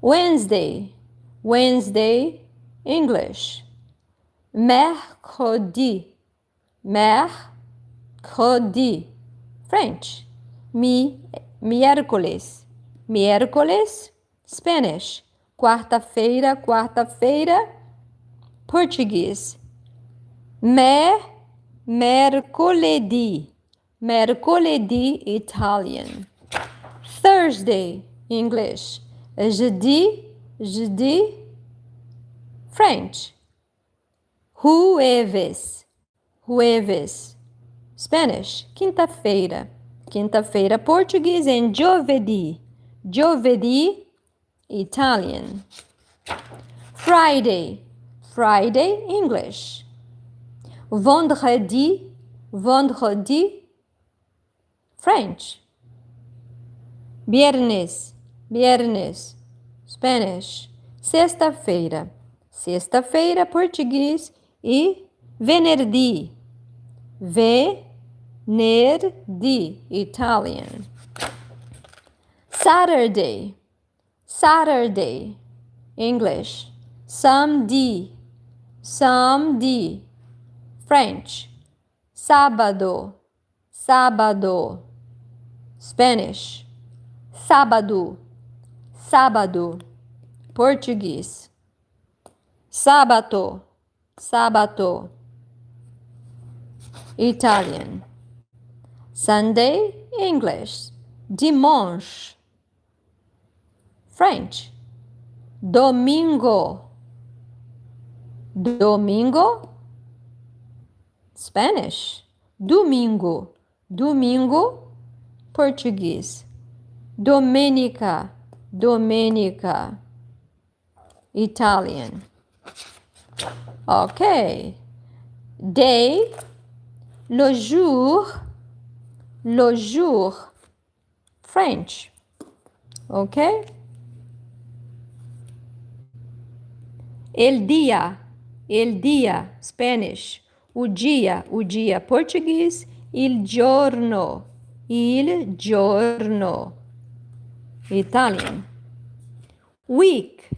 Wednesday, English, mercredi, French, miércoles, Spanish, quarta-feira, Portuguese, mercoledì, Italian. Thursday, English, jeudi, French, jueves, Spanish, quinta-feira, Portuguese, and giovedì, Italian. Friday, English, vendredi, French, viernes, Spanish, sexta-feira, Portuguese, e venerdì, Italian. Saturday, English, samedi, French, sábado, Spanish, sábado, Portuguese, sábato, Italian. Sunday, English, dimanche, French, domingo, Spanish, domingo, Portuguese, domenica, Italian. Okay. Day, le jour, French. Okay? El día, Spanish. O dia, Portuguese. Il giorno, Italian. Week,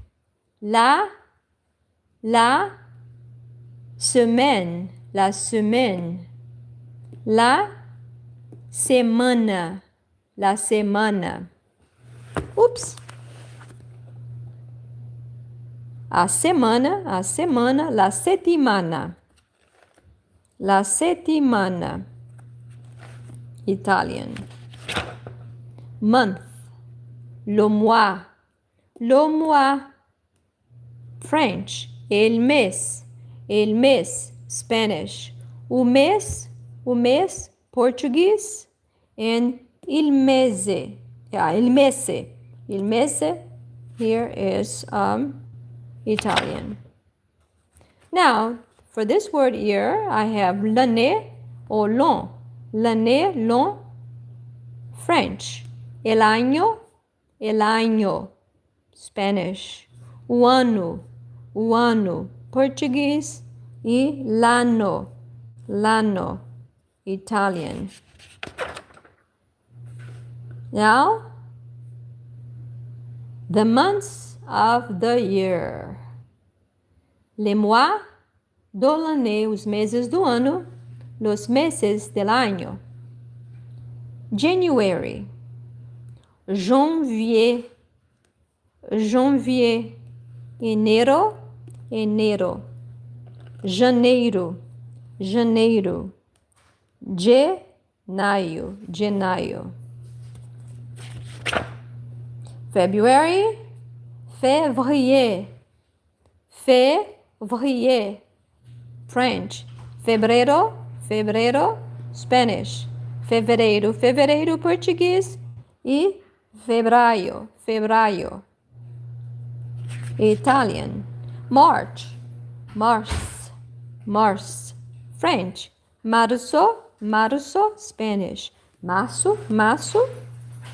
la La semaine, la semaine. La semana, la semana. Oops. A semana, la settimana. La settimana. Italian. Month. Le mois. Le mois. French. El mes. El mes. Spanish. O mês. Portuguese. And il mese. Yeah, il mese. Il mese here is Italian. Now, for this word here, I have l'année or l'an. L'année, l'an, French. El año, Spanish. O ano, Portuguese. Y l'anno, Italian. Now, the months of the year. Les mois de l'année, os meses do ano, los meses del año. January, janvier, enero, janeiro, Janeiro. February, février, French. Febrero, Spanish. Fevereiro, Portuguese. E febraio, Italian. March, French. Março, Spanish. Março,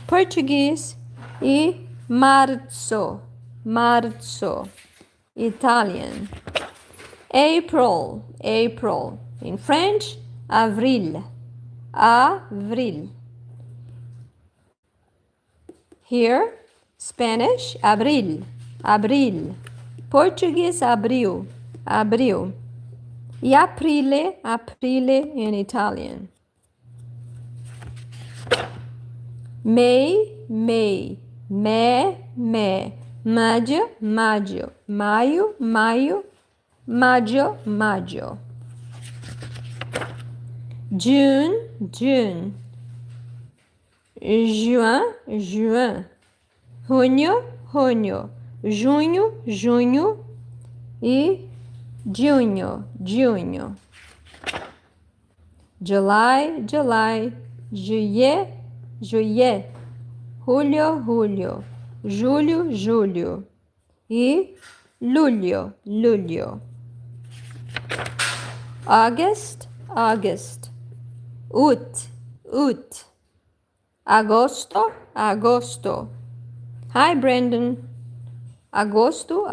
Portuguese. E marzo, Italian. April, in French. Avril. Here, Spanish, abril. Portuguese, abril. E aprile in Italian. May. Maggio. Maggio. June. Juin. Junho. E junho. July. Juillet. Julio. Julho. E Lulho. August. Ut. Agosto. Hi, Brandon. Agosto.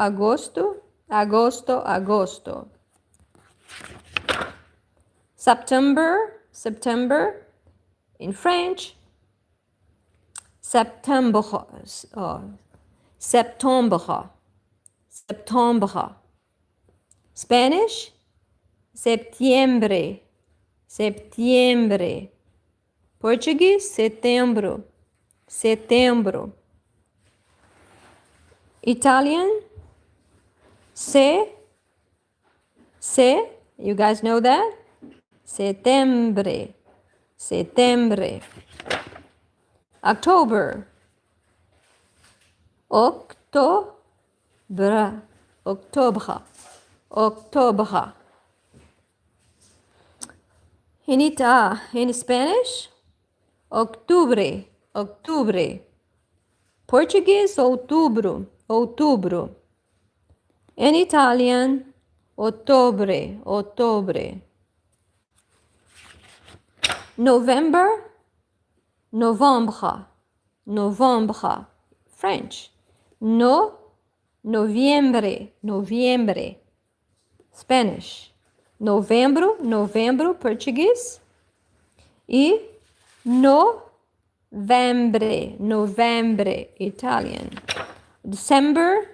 September. In French. Septembre. Spanish. Septiembre. Portuguese. Setembro. Italian. Se. You guys know that? Settembre. October. Octobre. In Spanish, octubre. Portuguese, outubro. In Italian, ottobre. November. French. Noviembre. Spanish. Novembro, Portuguese. E novembre, Italian. December.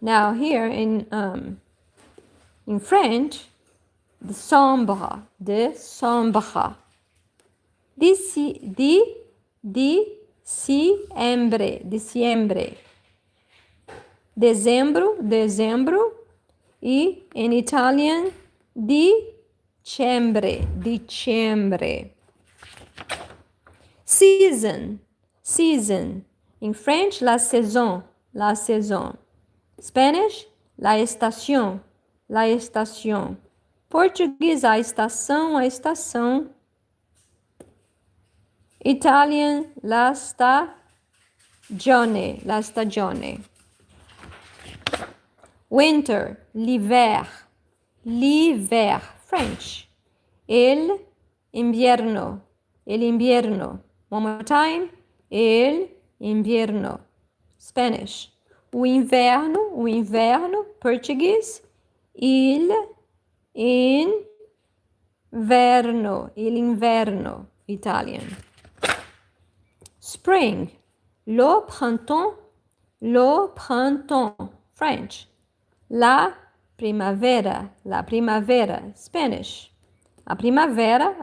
Now here in French, de sombre, diciembre, dezembro, e in Italian, dicembre. Season. In French, la saison. Spanish, la estación. Português, a estação. Italian, la stagione. Winter, l'hiver. French, el invierno. One more time, el invierno. Spanish, o inverno. Português, il inverno. Italian. Spring, le printemps. French, la primavera. Spanish, a primavera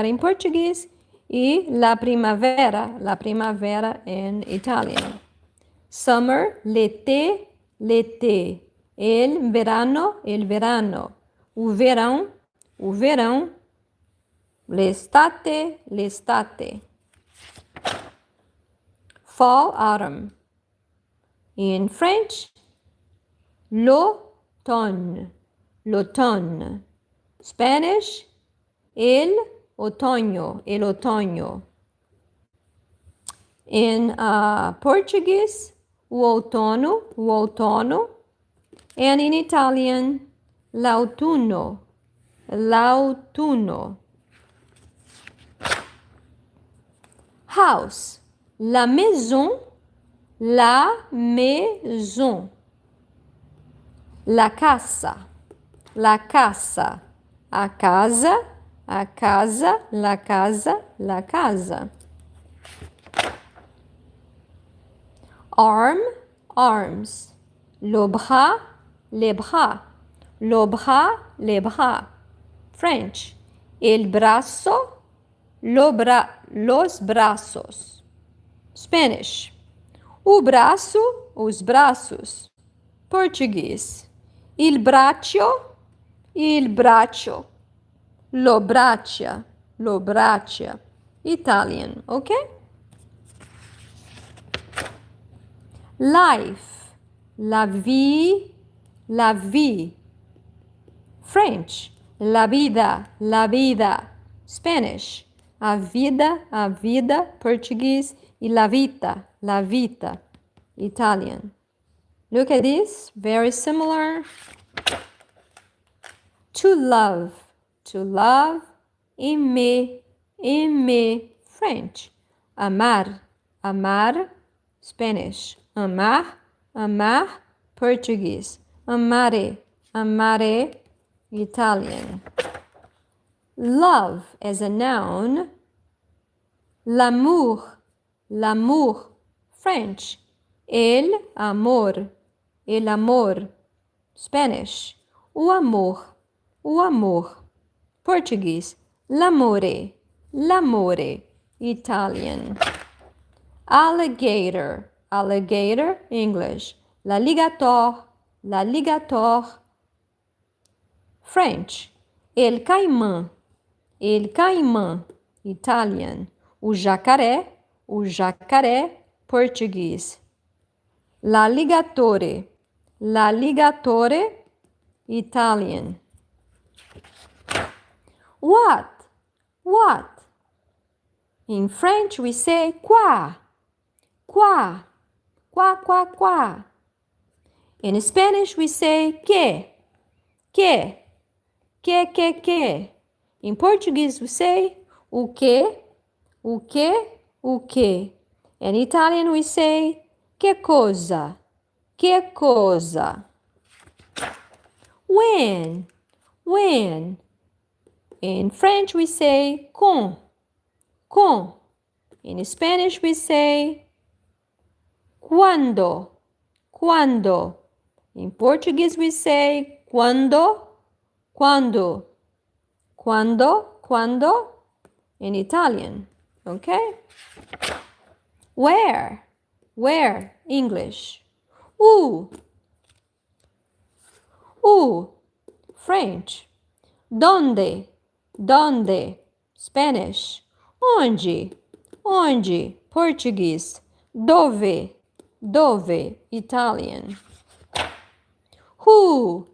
em português e la primavera em italiano. Summer, l'été. El verano. O verão. L'estate. Fall, autumn. In French, l'automne. Spanish, el otoño. In Portuguese, o outono. And in Italian, l'autunno. House, la maison. La casa. A casa, la casa. Arm, arms. Les bras. French, el brazo, los brazos. Spanish, o braço, os braços. Português, il braccio. Lo braccia. Italian, okay? Life, la vie. French, la vida. Spanish, a vida. Portuguese, e la vita. Italian. Look at this, very similar. To love, aimer. French, amar. Spanish, amar. Portuguese, amare. Italian. Love as a noun, l'amour. French, el amor. Spanish, o amor. Portuguese, l'amore. Italian. Alligator. English, l'alligator. French, el caimán. Italian. O jacaré. Portuguese, l'alligatore. Italian. What? In French we say quoi. In Spanish we say que. In Portuguese we say o que. In Italian we say che cosa. When. In French we say quand. In Spanish we say cuando. In Portuguese, we say quando, quando, quando, quando. In Italian, okay? Where, English. Où, French. Donde, Spanish. Onde, Portuguese. Dove, Italian. Who,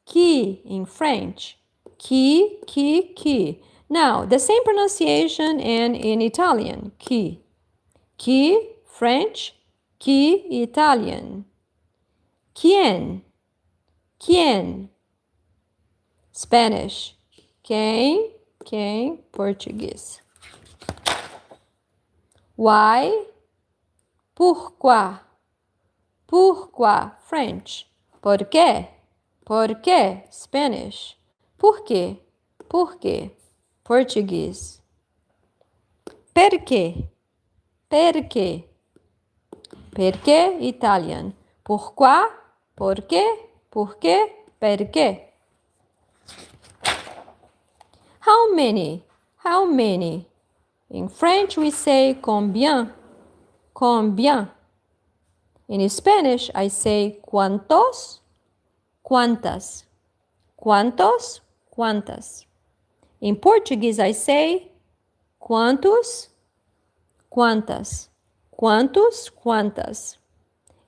qui in French. Qui. Now, the same pronunciation and in Italian. Qui, French. Qui, Italian. Quien, Spanish. Quem, Portuguese. Why, pourquoi, French. Por qué, Spanish. Por quê, Portuguese. Perché, Italian. Pourquoi, por qué, perché. How many? In French, we say combien. In Spanish, I say cuántos, cuántas. In Portuguese, I say quantos, quantas.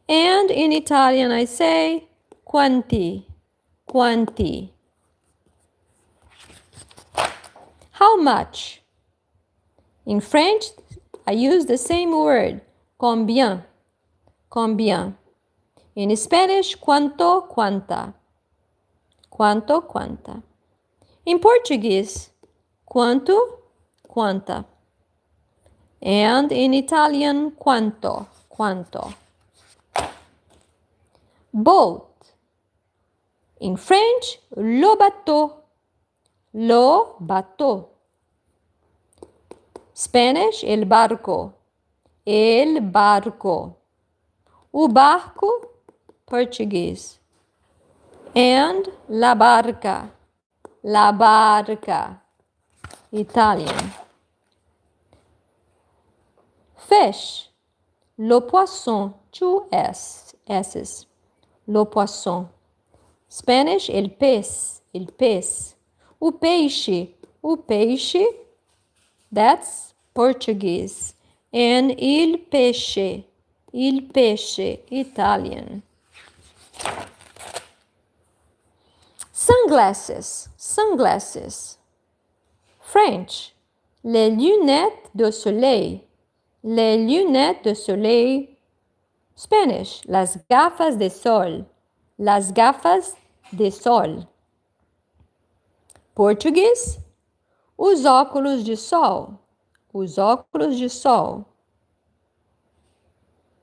And in Italian, I say quanti. How much? In French, I use the same word, combien. In Spanish, cuánto, cuánta. In Portuguese, quanto, quanta. And in Italian, quanto. Boat. In French, le bateau. Spanish, el barco. O barco, Portuguese. And la barca, Italian. Fish, le poisson, 2 S's. Le poisson. Spanish, el pez. O peixe, that's Portuguese. And il pesce, Italian. Sunglasses. French, les lunettes de soleil. Spanish, las gafas de sol. Portuguese, os óculos de sol.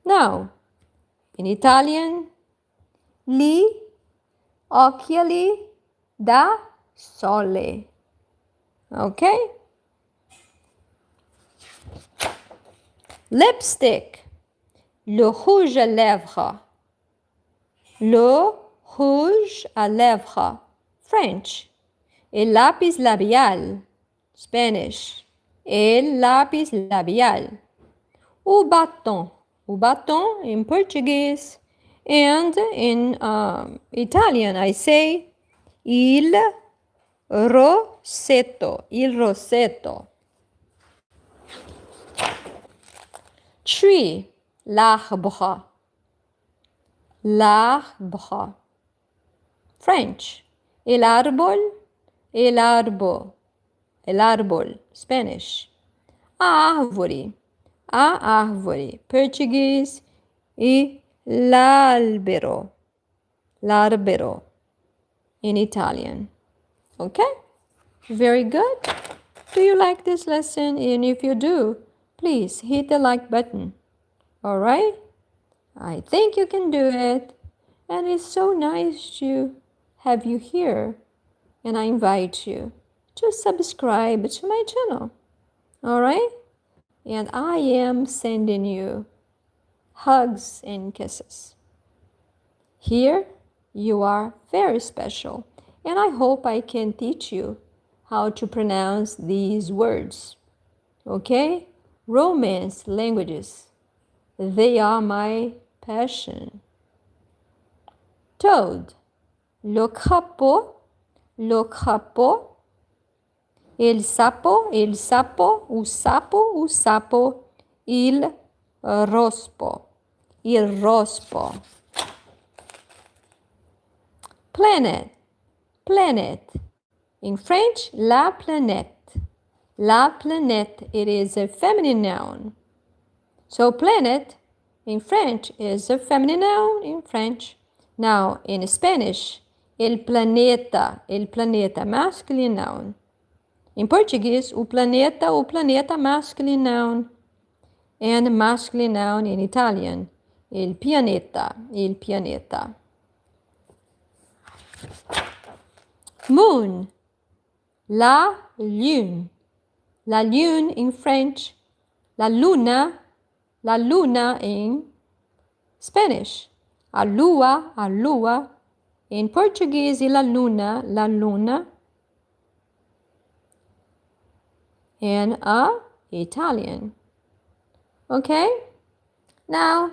Now, in Italian, gli occhiali da sole. Okay? Lipstick, le rouge à lèvres. French, el lápiz labial. Spanish, el lápiz labial. O batom in Portuguese. And in Italian, I say il rossetto. Tree, l'arbre. French, el árbol. Spanish, a árvore. Portuguese, e l'albero. In Italian. Okay? Very good. Do you like this lesson? And if you do, please hit the like button. All right? I think you can do it. And it's so nice to have you here. And I invite you to subscribe to my channel. All right? And I am sending you hugs and kisses. Here, you are very special. And I hope I can teach you how to pronounce these words. Okay? Romance languages. They are my passion. Toad. Le crapaud. Le crapaud. Il sapo. O sapo. Il rospo. Il rospo. Planet. Planet. In French, la planète. La planète, it is a feminine noun. So planet in French is a feminine noun in French. Now in Spanish, el planeta, masculine noun. In Portuguese, o planeta, masculine noun. And masculine noun in Italian, il pianeta. Moon, la lune. La lune in French, la luna in Spanish, a lua. In Portuguese, la luna. And Italian. Okay? Now,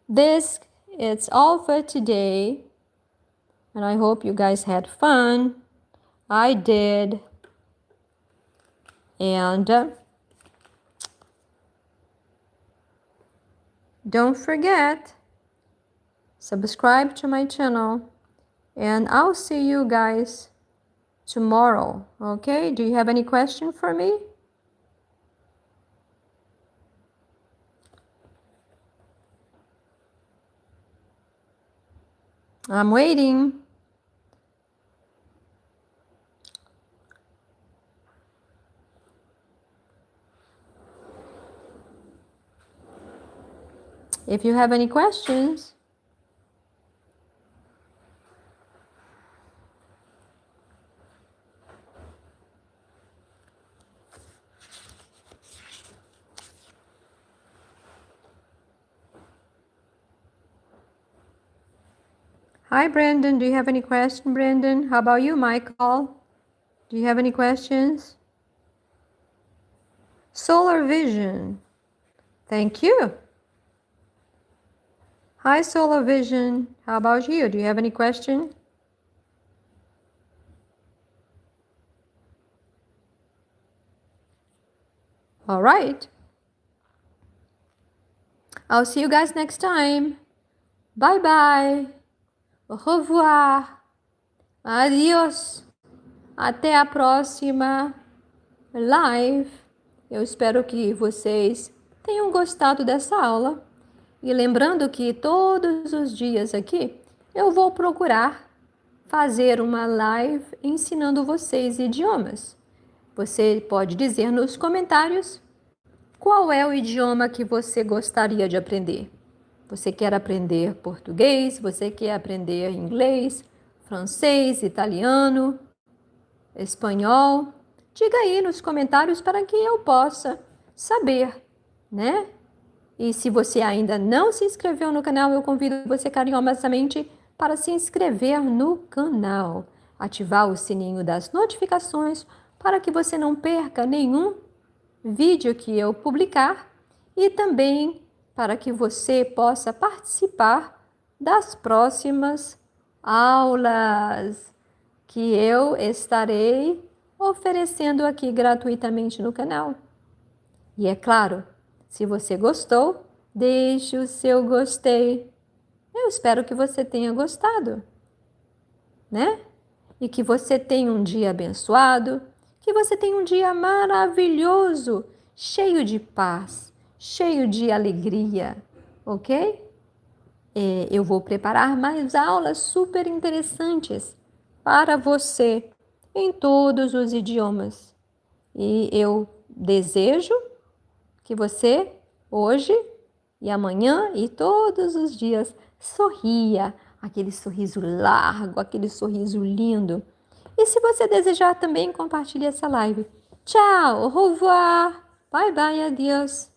this is all for today. And I hope you guys had fun. I did. And don't forget, subscribe to my channel. And I'll see you guys tomorrow. Okay? Do you have any question for me? I'm waiting. If you have any questions. Hi, Brandon. Do you have any question, Brandon? How about you, Michael? Do you have any questions? Solar Vision. Thank you. Hi, Solar Vision. How about you? Do you have any question? All right. I'll see you guys next time. Bye-bye. Au revoir. Adiós. Até a próxima live. Eu espero que vocês tenham gostado dessa aula. E lembrando que todos os dias aqui eu vou procurar fazer uma live ensinando vocês idiomas. Você pode dizer nos comentários qual é o idioma que você gostaria de aprender. Você quer aprender português? Você quer aprender inglês, francês, italiano, espanhol? Diga aí nos comentários para que eu possa saber, né? E se você ainda não se inscreveu no canal, eu convido você carinhosamente para se inscrever no canal. Ativar o sininho das notificações para que você não perca nenhum vídeo que eu publicar e também para que você possa participar das próximas aulas que eu estarei oferecendo aqui gratuitamente no canal. E é claro, se você gostou, deixe o seu gostei. Eu espero que você tenha gostado, né? E que você tenha um dia abençoado, que você tenha um dia maravilhoso, cheio de paz, cheio de alegria, ok? Eu vou preparar mais aulas super interessantes para você em todos os idiomas. E eu desejo que você, hoje e amanhã e todos os dias, sorria, aquele sorriso largo, aquele sorriso lindo. E se você desejar também, compartilhe essa live. Tchau, au revoir, bye bye, adiós.